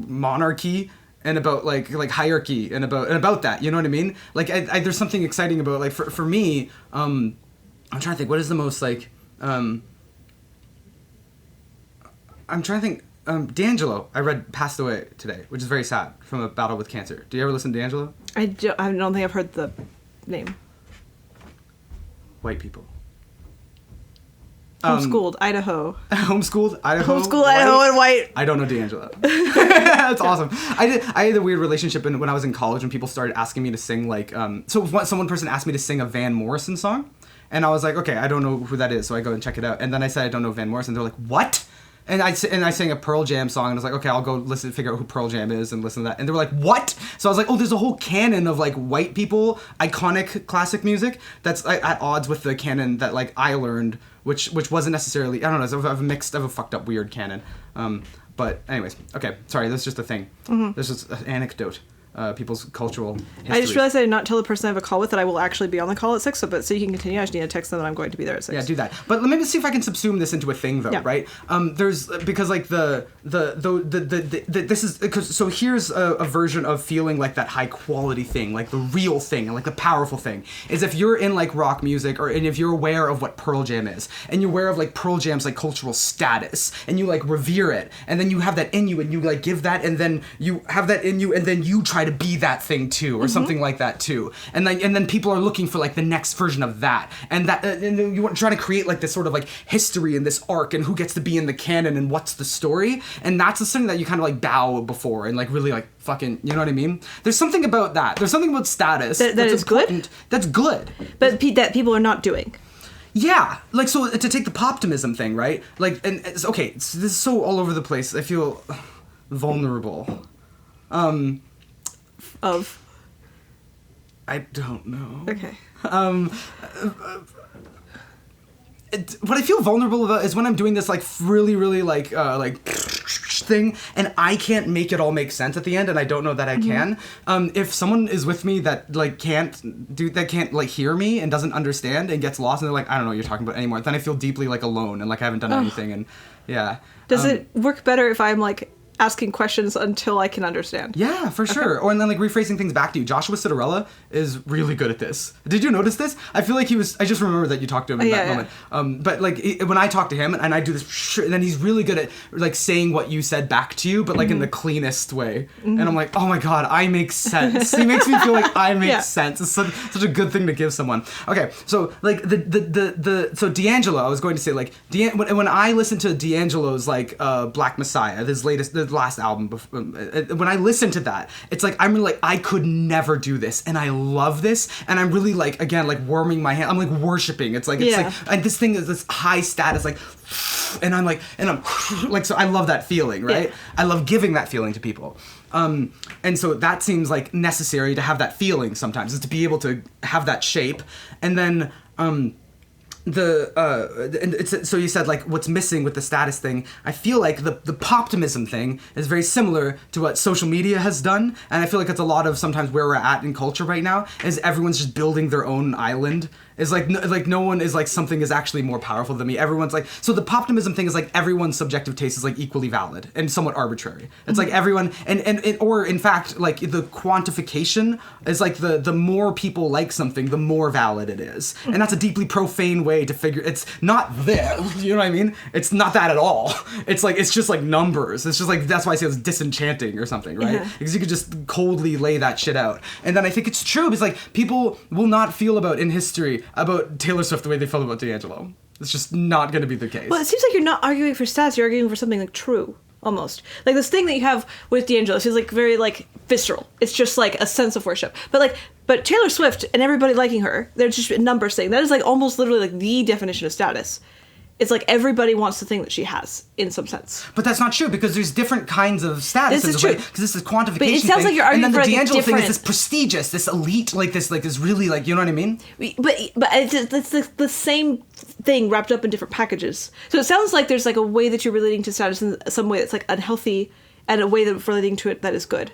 monarchy and about like hierarchy and about that, you know what I mean? Like there's something exciting about like for me, I'm trying to think what is the most like I'm trying to think D'Angelo I read passed away today, which is very sad, from a battle with cancer. Do you ever listen to D'Angelo? I don't think I've heard the name. White people. Homeschooled, Idaho. Homeschooled Idaho. Homeschooled Idaho and white. I don't know D'Angelo. That's awesome. I had a weird relationship when I was in college when people started asking me to sing like so one person asked me to sing a Van Morrison song, and I was like, okay, I don't know who that is, so I go and check it out, and then I said I don't know Van Morrison. They're like, what? And I sang a Pearl Jam song, and I was like, okay, I'll go figure out who Pearl Jam is, and listen to that. And they were like, what? So I was like, oh, there's a whole canon of like white people, iconic classic music that's at odds with the canon that like I learned, which wasn't necessarily, I don't know, I have a fucked up weird canon. But anyways, okay, sorry, that's just a thing. This is an anecdote. People's cultural history. I just realized I did not tell the person I have a call with that I will actually be on the call at 6, so you can continue. I just need to text them that I'm going to be there at 6. Yeah, do that. But let me see if I can subsume this into a thing, though, right? There's, because like this is, because, so here's a version of feeling like that high quality thing, like the real thing, and like the powerful thing, is if you're in like rock music, and if you're aware of what Pearl Jam is, and you're aware of like Pearl Jam's like cultural status, and you like revere it, and then you have that in you, and you like give that, and then you have that in you, and then you try to be that thing too, or something like that too, and then people are looking for like the next version of that, and and you want trying to create like this sort of like history and this arc, and who gets to be in the canon, and what's the story, and that's the thing that you kind of like bow before, and like really like fucking, you know what I mean? There's something about that. There's something about status that is important. Good. That's good, but that people are not doing. Yeah, like, so to take the poptimism thing, right? Like, and it's, okay, so this is so all over the place. I feel vulnerable. Of? I don't know. Okay. What I feel vulnerable about is when I'm doing this like really, really like thing, and I can't make it all make sense at the end, and I don't know that I can. If someone is with me that like can't like hear me and doesn't understand and gets lost, and they're like, I don't know what you're talking about anymore, then I feel deeply like alone and like I haven't done anything, and yeah. Does it work better if I'm like asking questions until I can understand? Yeah, for sure. Or and then like rephrasing things back to you. Joshua Citarella is really good at this. Did you notice this? I feel like he was. I just remember that you talked to him in that moment. But like when I talk to him and I do this, and then he's really good at like saying what you said back to you, but like in the cleanest way. And I'm like, oh my god, I make sense. He makes me feel like I make sense. It's such a good thing to give someone. Okay, so like so D'Angelo, I was going to say like when I listen to D'Angelo's like Black Messiah, the last album, when I listen to that, it's like I'm really like, I could never do this, and I love this, and I'm really like, again, like warming my hand, I'm like worshiping. It's like like, and this thing is this high status, like, and I'm like, and I'm like, so I love that feeling, right? I love giving that feeling to people. And so that seems like necessary to have that feeling sometimes, is to be able to have that shape. And then so you said like what's missing with the status thing. I feel like the poptimism thing is very similar to what social media has done, and I feel like it's a lot of sometimes where we're at in culture right now, is everyone's just building their own island. Is like no one is like something is actually more powerful than me. Everyone's like, so the poptimism thing is like everyone's subjective taste is like equally valid and somewhat arbitrary. It's like everyone and or in fact like the quantification is like the more people like something, the more valid it is. And that's a deeply profane way to figure. It's not there. You know what I mean? It's not that at all. It's like it's just like numbers. It's just like, that's why I say it's disenchanting or something, right? Yeah. Because you could just coldly lay that shit out. And then I think it's true because like people will not feel in history about Taylor Swift the way they felt about D'Angelo. It's just not going to be the case. Well, it seems like you're not arguing for stats, you're arguing for something like true, almost. Like this thing that you have with D'Angelo feels like very like visceral. It's just like a sense of worship. But Taylor Swift and everybody liking her, they're just a numbers thing. That is like almost literally like the definition of status. It's like everybody wants the thing that she has, in some sense. But that's not true, because there's different kinds of status. This is true. Because this is quantification. But it sounds like you're arguing for and then the like D'Angelo thing different... is this prestigious, this elite, like this really, like, you know what I mean? But it's the same thing wrapped up in different packages. So it sounds like there's like a way that you're relating to status in some way that's like unhealthy, and a way that relating to it that is good.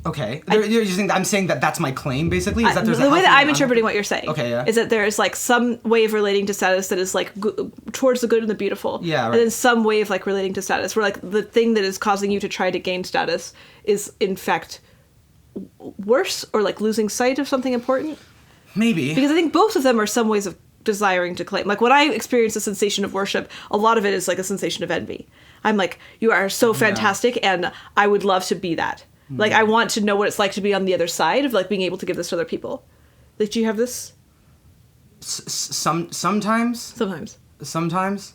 Okay, I'm saying that that's my claim, basically. Is that there's the way that I'm interpreting what you're saying, yeah, is that there's like some way of relating to status that is like towards the good and the beautiful, yeah, right. And then some way of like relating to status where like the thing that is causing you to try to gain status is in fact worse, or like losing sight of something important. Maybe, because I think both of them are some ways of desiring to claim. Like when I experience a sensation of worship, a lot of it is like a sensation of envy. I'm like, you are so fantastic, and I would love to be that. Like, I want to know what it's like to be on the other side of, like, being able to give this to other people. Like, do you have this? Sometimes. Sometimes.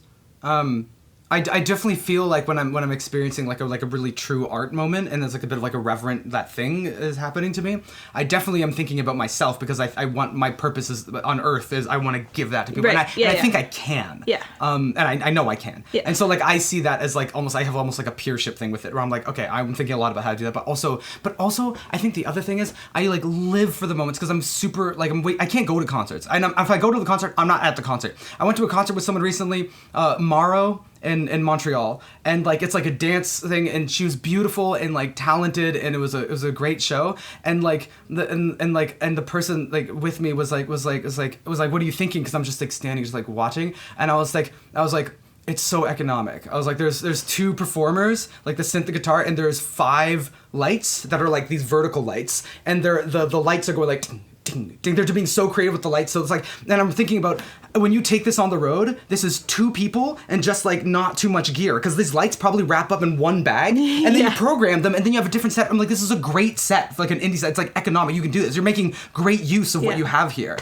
I definitely feel like when I'm experiencing like a really true art moment, and there's like a bit of like a reverent that thing is happening to me, I definitely am thinking about myself, because I want, my purpose is on earth is I want to give that to people, Right. and I think I can. Yeah. And I know I can. Yeah. And so like I see that as like I have almost like a peership thing with it, where I'm like, okay, I'm thinking a lot about how to do that, but also I think the other thing is I like live for the moments, because I'm super like I can't go to concerts. If I go to the concert, I'm not at the concert. I went to a concert with someone recently, Maro, in Montreal, and like it's like a dance thing, and she was beautiful and like talented, and it was a great show, and like the person like with me was like what are you thinking, because I'm just like standing just like watching, and I was like it's so economic. I was like, there's 2 performers, like the synth, the guitar, and there's 5 lights that are like these vertical lights, and the lights are going like ding, ding. They're being so creative with the lights. So it's like, and I'm thinking about when you take this on the road, this is 2 people and just like not too much gear, because these lights probably wrap up in one bag, and then you program them, and then you have a different set. I'm like, this is a great set for like an indie set. It's like economic. You can do this. You're making great use of what you have here.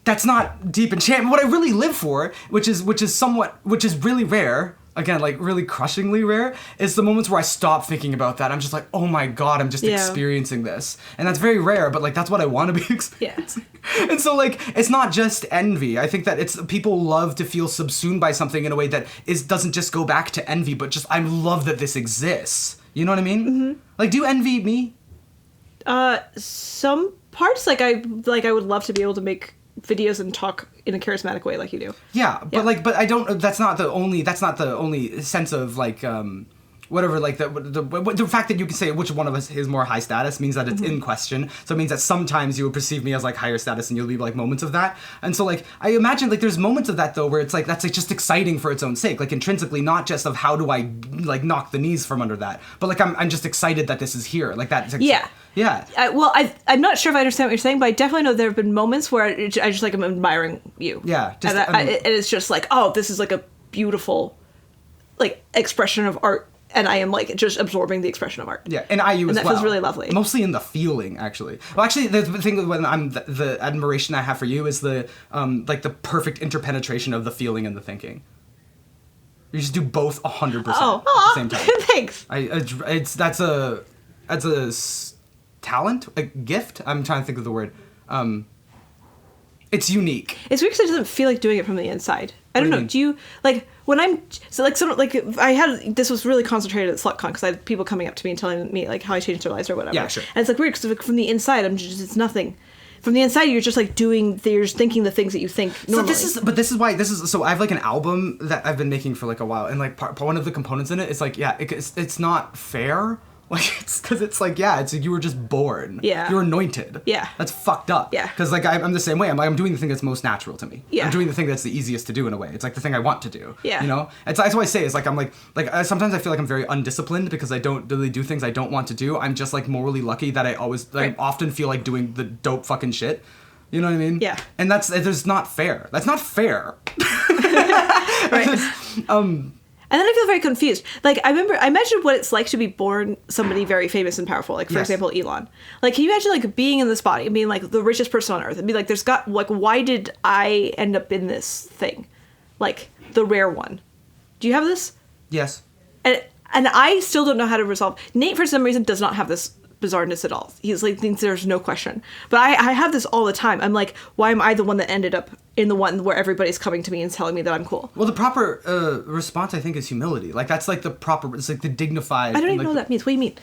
That's not deep enchantment. What I really live for, which is really rare, again, like really crushingly rare, is the moments where I stop thinking about that. I'm just like, oh my God, I'm just experiencing this. And that's very rare, but like that's what I want to be experiencing. Yeah. And so like, it's not just envy. I think that it's people love to feel subsumed by something in a way that doesn't just go back to envy, but just I love that this exists. You know what I mean? Mm-hmm. Like, do you envy me? Some parts, like I would love to be able to make videos and talk in a charismatic way like you do. Yeah, but I don't. That's not the only sense of like whatever, like the fact that you can say which one of us is more high status means that it's in question. So it means that sometimes you will perceive me as like higher status, and you'll be like moments of that. And so like I imagine like there's moments of that though where it's like that's like just exciting for its own sake, like intrinsically, not just of how do I like knock the knees from under that, but like I'm just excited that this is here, like that. Yeah. Yeah. I'm not sure if I understand what you're saying, but I definitely know there have been moments where I just like am admiring you. Yeah. Just, and it's just like, oh, this is like a beautiful like expression of art, and I am like just absorbing the expression of art. Yeah, and IU as well. And that feels really lovely. Mostly in the feeling, actually. Well, actually, the thing when the admiration I have for you is the like the perfect interpenetration of the feeling and the thinking. You just do both 100% at the same time. Thanks. That's a talent, a gift. I'm trying to think of the word. It's unique. It's weird because it doesn't feel like doing it from the inside. I don't know. Do you like when I'm so like sort of like I had this was really concentrated at SlutCon because I had people coming up to me and telling me like how I changed their lives or whatever. Yeah, sure. And it's like weird because like, from the inside it's nothing. From the inside you're just like you're just thinking the things that you think normally. So I have like an album that I've been making for like a while, and like one of the components in it is like it's not fair. Like, it's because it's like, it's like you were just born. Yeah. You're anointed. Yeah. That's fucked up. Yeah. Because, like, I'm the same way. I'm doing the thing that's most natural to me. Yeah. I'm doing the thing that's the easiest to do in a way. It's like the thing I want to do. Yeah. You know? That's what I say is, like, I'm like sometimes I feel like I'm very undisciplined because I don't really do things I don't want to do. I'm just, like, morally lucky that I often feel like doing the dope fucking shit. You know what I mean? Yeah. And there's not fair. That's not fair. Right. And then I feel very confused. Like, I imagine what it's like to be born somebody very famous and powerful. Like, for example, Elon. Like, can you imagine, like, being in this body and being, like, the richest person on Earth? And be like, why did I end up in this thing? Like, the rare one. Do you have this? Yes. And I still don't know how to resolve. Nate, for some reason, does not have this bizarreness at all. He's like, thinks there's no question. But I have this all the time. I'm like, why am I the one that ended up in the one where everybody's coming to me and telling me that I'm cool? Well, the proper response, I think, is humility. Like, that's like the proper, it's like the dignified. I don't even like, know what that means. What do you mean?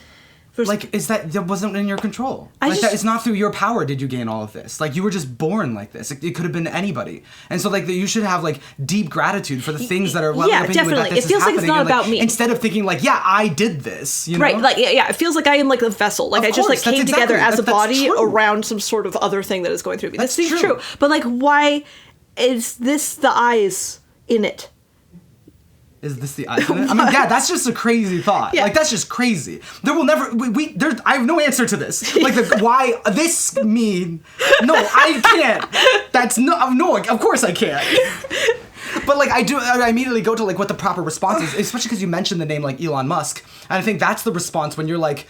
Like, is that wasn't in your control? That it's not through your power did you gain all of this. Like, you were just born like this. It could have been anybody. And so, like, you should have, like, deep gratitude for the things that are well up in you that this it feels like it's not about me. Instead of thinking, like, I did this, you know? Right, like, it feels like I am, like, a vessel. Like, I just, like, came together as a body around some sort of other thing that is going through me. That's true. But, like, why is this the eyes in it? Is this the eyes in it? I mean, that's just a crazy thought. Yeah. Like, that's just crazy. There will never, I have no answer to this. Like, why this mean? No, I can't. That's no, of course I can't. But like I immediately go to like what the proper response is, especially because you mentioned the name like Elon Musk, and I think that's the response when you're like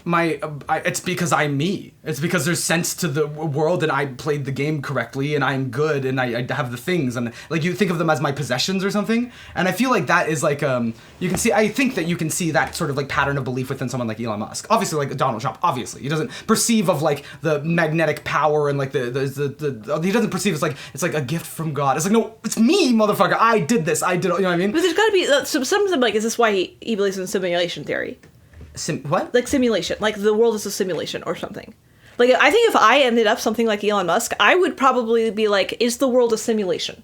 it's because I'm me. It's because there's sense to the world and I played the game correctly and I'm good and I have the things, and like you think of them as my possessions or something. And I feel like that is like I think that you can see that sort of like pattern of belief within someone like Elon Musk. Obviously like Donald Trump, obviously. He doesn't perceive of like the magnetic power and like the he doesn't perceive it's like a gift from God. It's like, no, it's me, motherfucker. I did this. I did, you know what I mean? But there's got to be some of them, like, is this why he believes in simulation theory? What? Like simulation, like the world is a simulation or something. Like, I think if I ended up something like Elon Musk, I would probably be like, is the world a simulation?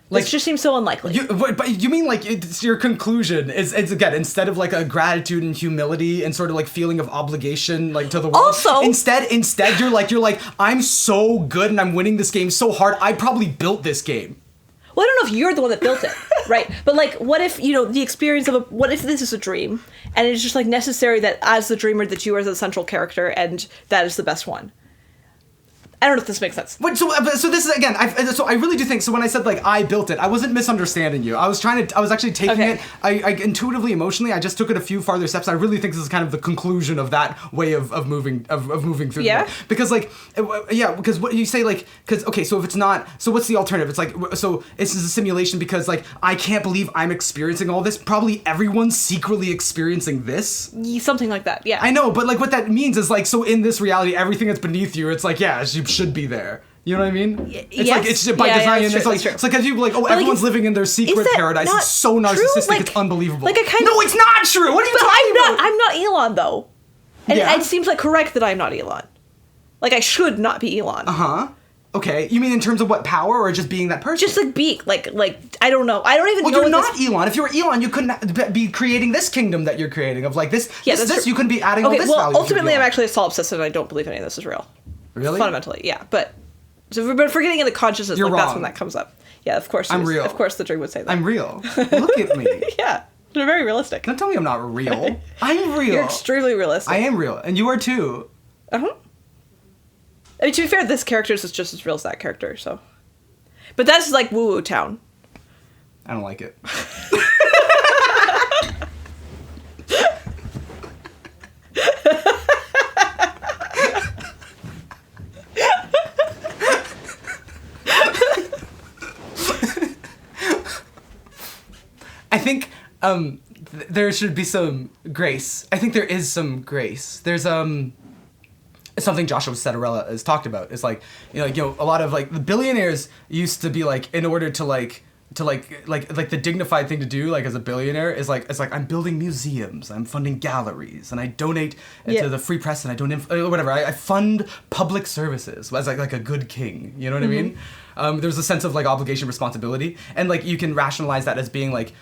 Like, it just seems so unlikely. But you mean like it's your conclusion is again, instead of like a gratitude and humility and sort of like feeling of obligation like to the world. Also, instead you're like I'm so good and I'm winning this game so hard. I probably built this game. Well, I don't know if you're the one that built it, right? But like, what if, you know, the experience of what if this is a dream and it's just like necessary that as the dreamer that you are the central character and that is the best one? I don't know if this makes sense. But so this is again. I really do think. So when I said like I built it, I wasn't misunderstanding you. I was actually taking it. I intuitively, emotionally, I just took it a few farther steps. I really think this is kind of the conclusion of that way of moving through. Yeah. The world. Because like because what you say like okay, so if it's not, so what's the alternative? It's like, so this is a simulation because like I can't believe I'm experiencing all this. Probably everyone's secretly experiencing this. Something like that. Yeah. I know, but like what that means is like, so in this reality, everything that's beneath you, it's like, yeah, you should be there. You know what I mean? It's like, it's by design. It's like, because people like, oh, but everyone's like, living in their secret paradise. It's so narcissistic. Like, it's unbelievable. Like, no, it's not true. What are you talking about? I'm not Elon though. And it seems like correct that I'm not Elon. Like, I should not be Elon. Okay, you mean in terms of what, power, or just being that person? Just like I don't know. I don't even know. Well, you're not Elon. If you were Elon, you couldn't be creating this kingdom that you're creating of like this. Yeah, this you couldn't be adding all this value. Ultimately, I'm actually a solipsist, and I don't believe any of this is real. Really? Fundamentally, yeah. But if we're getting into consciousness, you're like, wrong. that's when that comes up. Yeah, of course. I'm real. Of course, the dream would say that. I'm real. Look at me. Yeah, they're very realistic. Don't tell me I'm not real. I'm real. You're extremely realistic. I am real, and you are too. I mean, to be fair, this character is just as real as that character, so. But that's like woo-woo town. I don't like it. I think there should be some grace. I think there is some grace. There's something Joshua Setterella has talked about. It's like, you know, a lot of like the billionaires used to be like, in order to like the dignified thing to do, like as a billionaire, is like, it's like, I'm building museums, I'm funding galleries, and I donate to the free press, and I don't whatever. I fund public services as like a good king. You know what I mean? There's a sense of like obligation, responsibility, and like you can rationalize that as being like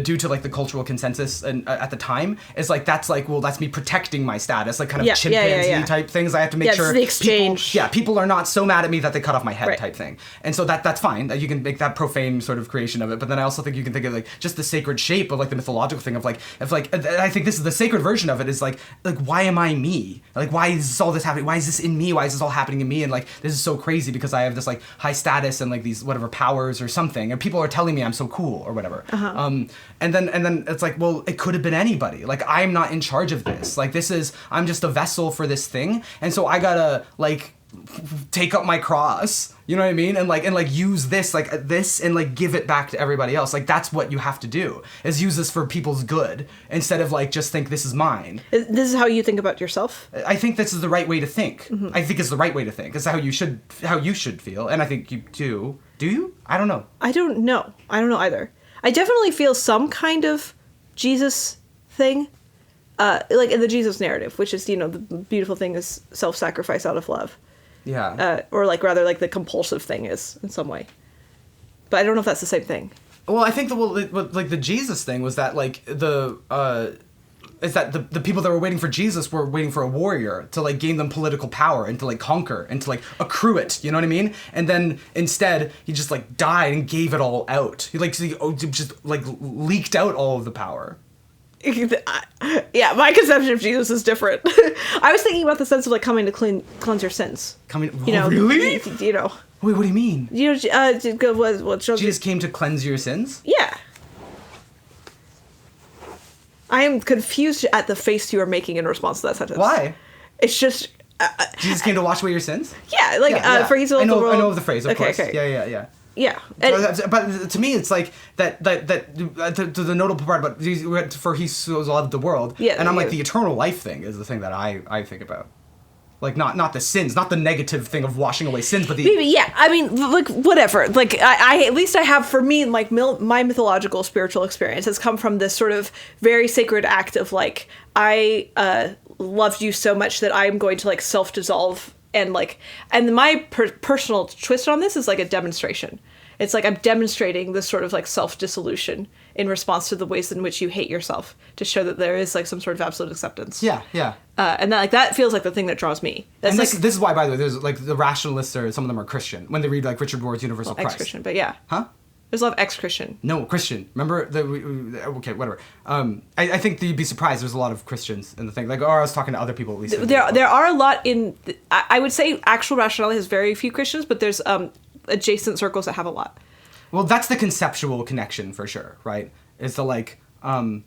due to like the cultural consensus and at the time, it's like that's me protecting my status, like kind of chimpanzee type things. I have to make sure the exchange. People are not so mad at me that they cut off my head type thing, and so that's fine. You can make that profane sort of creation of it, but then I also think you can think of like just the sacred shape of like the mythological thing of like I think this is the sacred version of it, is like why am I me? Like why is all this happening? Why is this in me? Why is this all happening in me? And like this is so crazy because I have this like high status and like these whatever powers or something, and people are telling me I'm so cool or whatever. And then it's like, well, it could have been anybody. Like I'm not in charge of this. Like I'm just a vessel for this thing, and so I gotta like take up my cross. You know what I mean? And like use this and like give it back to everybody else. Like that's what you have to do, is use this for people's good instead of like just think this is mine. This is how you think about yourself? I think this is the right way to think. I think it's the right way to think. It's how you should feel, and I think you do. Do you? I don't know. I don't know either. I definitely feel some kind of Jesus thing, like in the Jesus narrative, which is, you know, the beautiful thing is self-sacrifice out of love. Yeah. Or like rather like the compulsive thing is in some way. But I don't know if that's the same thing. Well, I think the Jesus thing was that like is that the people that were waiting for Jesus were waiting for a warrior to like gain them political power and to like conquer and to like accrue it, you know what I mean? And then instead he just like died and gave it all out. He just like leaked out all of the power. Yeah, my conception of Jesus is different. I was thinking about the sense of like coming to cleanse your sins. Really? You know, Wait, what do you mean? You know, what Jesus came to cleanse your sins? Yeah. I am confused at the face you are making in response to that sentence. Why? It's just... Jesus came to wash away your sins? Yeah, like, for he's all I know, the world... I know the phrase, of course. Okay. Yeah. Yeah. And, But to me, it's like that the notable part about for he so loved the world. Yeah, and I'm like, the eternal life thing is the thing that I think about. Like, not the sins, not the negative thing of washing away sins, but the... Maybe, yeah. I mean, like, whatever. Like, I at least I have, for me, like, my mythological spiritual experience has come from this sort of very sacred act of, like, I loved you so much that I'm going to, like, self-dissolve and, like... And my personal twist on this is, like, a demonstration. It's like I'm demonstrating this sort of, like, self-dissolution in response to the ways in which you hate yourself to show that there is, like, some sort of absolute acceptance. Yeah. And that feels like the thing that draws me. That's and like this is why, by the way, there's, like, the rationalists some of them are Christian when they read, like, Richard Rohr's Universal Christ. Ex-Christian, but yeah. Huh? There's a lot of ex-Christian. No, Christian. Remember okay, whatever. I think that you'd be surprised. There's a lot of Christians in the thing. Like, I was talking to other people at least. There are a lot in. I would say actual rationality has very few Christians, but there's adjacent circles that have a lot. Well, that's the conceptual connection for sure, right? It's the like, I'm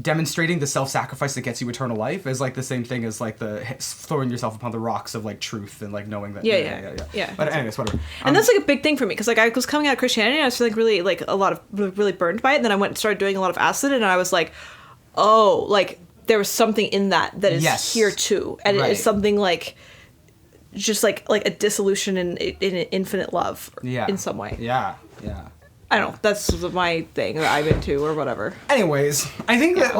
demonstrating the self-sacrifice that gets you eternal life is like the same thing as like the throwing yourself upon the rocks of like truth and like knowing that. Yeah. But anyways, whatever. And that's like a big thing for me because like I was coming out of Christianity and I was feeling really like really burned by it. And then I went and started doing a lot of acid and I was like, oh, like there was something in that is here too, and it is something like. Just like a dissolution in infinite love in some way. Yeah. I don't know. That's my thing that I'm into or whatever. Anyways, I think that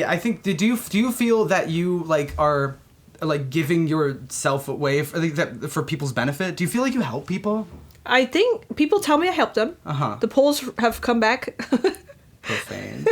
I think do you feel that you like are like giving yourself away for people's benefit? Do you feel like you help people? I think people tell me I help them. The polls have come back. Profane.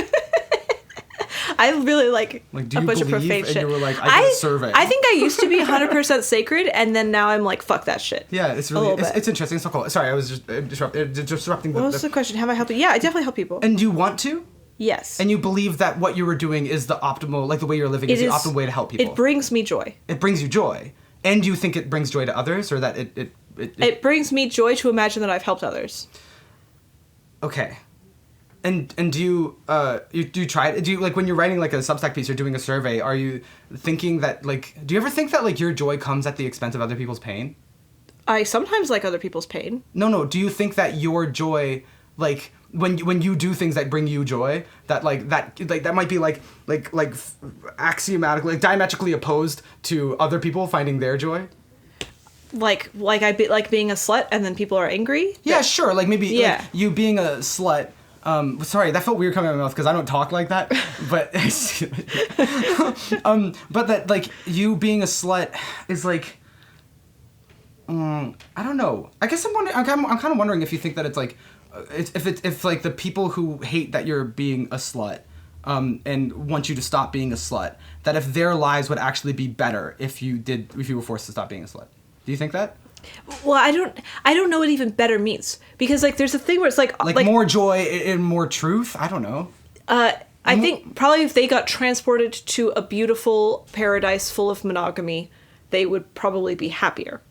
I really like do a you bunch of believe? profane shit. And you were like, I did a survey. I think I used to be 100% sacred, and then now I'm like, fuck that shit. Yeah, it's really it's interesting. It's so cool. Sorry, I was just disrupting. What was the question? Have I helped you? Yeah, I definitely help people. And do you want to? Yes. And you believe that what you were doing is the optimal, like the way you're living is the optimal way to help people. It brings me joy. It brings you joy, and you think it brings joy to others, or that it brings me joy to imagine that I've helped others. Okay. And do you try it? Do you like when you're writing like a Substack piece or doing a survey? Are you thinking that like? Do you ever think that like your joy comes at the expense of other people's pain? I sometimes like other people's pain. No. Do you think that your joy, like when you do things that bring you joy, that might be like axiomatically, like diametrically opposed to other people finding their joy? Like being a slut and then people are angry? Yeah, sure. Like maybe like you being a slut. Sorry, that felt weird coming out of my mouth because I don't talk like that. But but that like you being a slut is like, I don't know. I guess I'm wondering. I'm kind of wondering if you think that it's like, if like the people who hate that you're being a slut, and want you to stop being a slut, that if their lives would actually be better if you were forced to stop being a slut. Do you think that? Well, I don't know what even better means because like there's a thing where it's like more joy and more truth. I don't know. I think probably if they got transported to a beautiful paradise full of monogamy, they would probably be happier.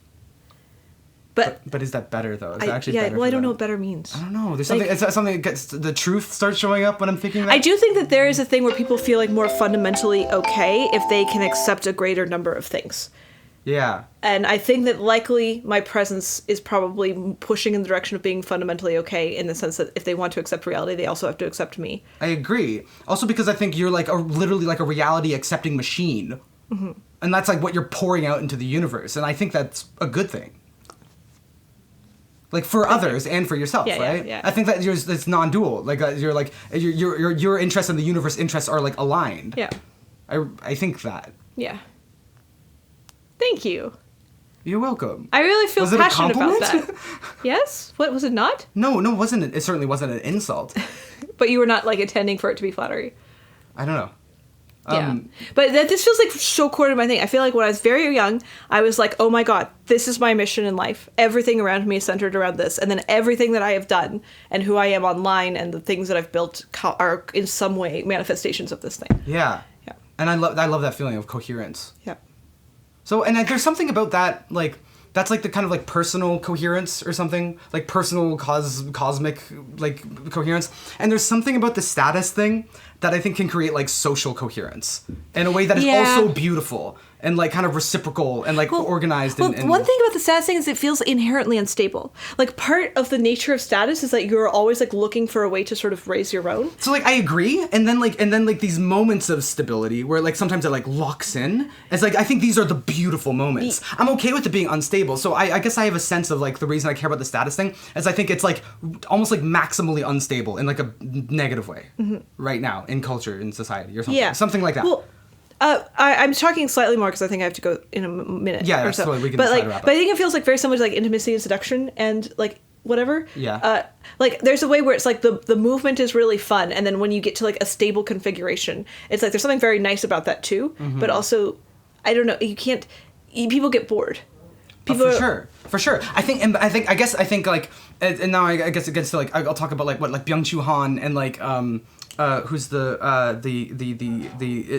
But is that better though? Is it actually better? Well, I don't know what better means. I don't know. There's something. It's something that gets the truth starts showing up when I'm thinking that. I do think that there is a thing where people feel like more fundamentally okay if they can accept a greater number of things. Yeah. And I think that likely my presence is probably pushing in the direction of being fundamentally okay in the sense that if they want to accept reality, they also have to accept me. I agree. Also because I think you're like literally like a reality accepting machine. Mm-hmm. And that's like what you're pouring out into the universe. And I think that's a good thing. Like for others and for yourself, right? Yeah. I think that it's non-dual. Like you're like your interests and the universe interests are like aligned. Yeah. I think that. Yeah. Thank you. You're welcome. I really feel passionate about compliment? that. Yes? What was it not? No, it wasn't. It certainly wasn't an insult. But you were not like intending for it to be flattery. I don't know. Yeah. But this feels like so core to my thing. I feel like when I was very young, I was like, oh my God, this is my mission in life. Everything around me is centered around this. And then everything that I have done and who I am online and the things that I've built are in some way manifestations of this thing. Yeah. And I love that feeling of coherence. Yeah. So, and there's something about that, like, that's like the kind of like personal coherence or something, like personal cosmic like coherence. And there's something about the status thing that I think can create like social coherence in a way that is also beautiful and like kind of reciprocal and like organized. Well, and one thing about the status thing is it feels inherently unstable. Like part of the nature of status is that you're always like looking for a way to sort of raise your own. So like I agree, and then like these moments of stability where like sometimes it like locks in. It's like I think these are the beautiful moments. I'm okay with it being unstable. So I guess I have a sense of like the reason I care about the status thing is I think it's like almost like maximally unstable in like a negative way right now in culture, in society, or something. Yeah. Something like that. Well, I'm talking slightly more because I think I have to go in a minute. Yeah, or so. totally. We can but try like, to wrap up. but I think it feels like very similar to like intimacy and seduction and like whatever. Yeah. Like there's a way where it's like the movement is really fun, and then when you get to like a stable configuration, it's like there's something very nice about that too. But also, I don't know, people get bored. For sure. I think like, and now I guess it gets to like I'll talk about like what like Byung-Chul Han and like who's the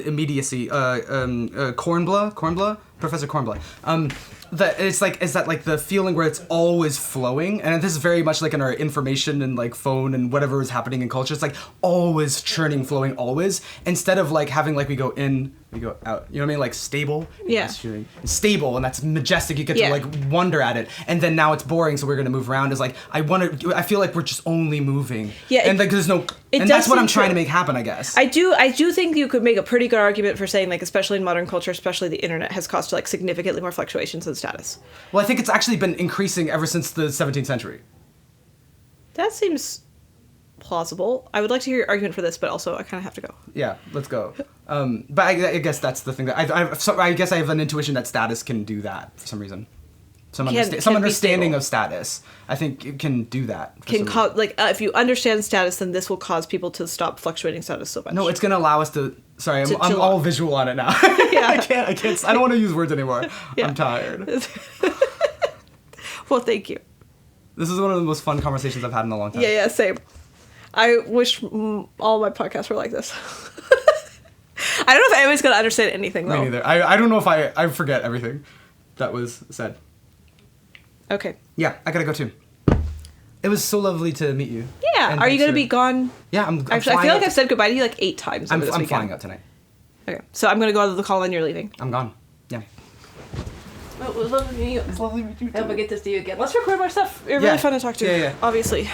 immediacy Kornbluh, Professor Kornbluh. Is that like the feeling where it's always flowing, and this is very much like in our information and like phone and whatever is happening in culture. It's like always churning, flowing, always, instead of like having like we go in, we go out. You know what I mean? Like stable. Yeah. Stable, and that's majestic. You get to like wonder at it, and then now it's boring, so we're gonna move around. Is like I feel like we're just only moving. Yeah. And like there's no. And that's what I'm trying to make happen, I guess. I do think you could make a pretty good argument for saying like especially in modern culture, especially the internet has caused like significantly more fluctuations in status. Well, I think it's actually been increasing ever since the 17th century. That seems plausible. I would like to hear your argument for this, but also I kind of have to go. Yeah, let's go. But I guess that's the thing that I guess I have an intuition that status can do that for some reason. Some understanding of status, I think it can do that. If you understand status, then this will cause people to stop fluctuating status so much. No, it's gonna allow us to. Sorry, I'm all visual on it now. Yeah. I can't. I don't want to use words anymore. Yeah. I'm tired. Well, thank you. This is one of the most fun conversations I've had in a long time. Yeah, same. I wish all my podcasts were like this. I don't know if anybody's gonna understand anything though. Me neither. I don't know if I forget everything that was said. Okay. Yeah, I gotta go too. It was so lovely to meet you. Yeah. Are you gonna be gone? Yeah, I'm actually. I feel like I've said goodbye to you like 8 times. I'm flying out tonight. Okay, so I'm gonna go to the call and you're leaving. I'm gone. Yeah. Well, it was lovely meeting you. It's lovely meeting you. I hope I get this to you again. Let's record more stuff. You're really fun to talk to. Yeah. Obviously.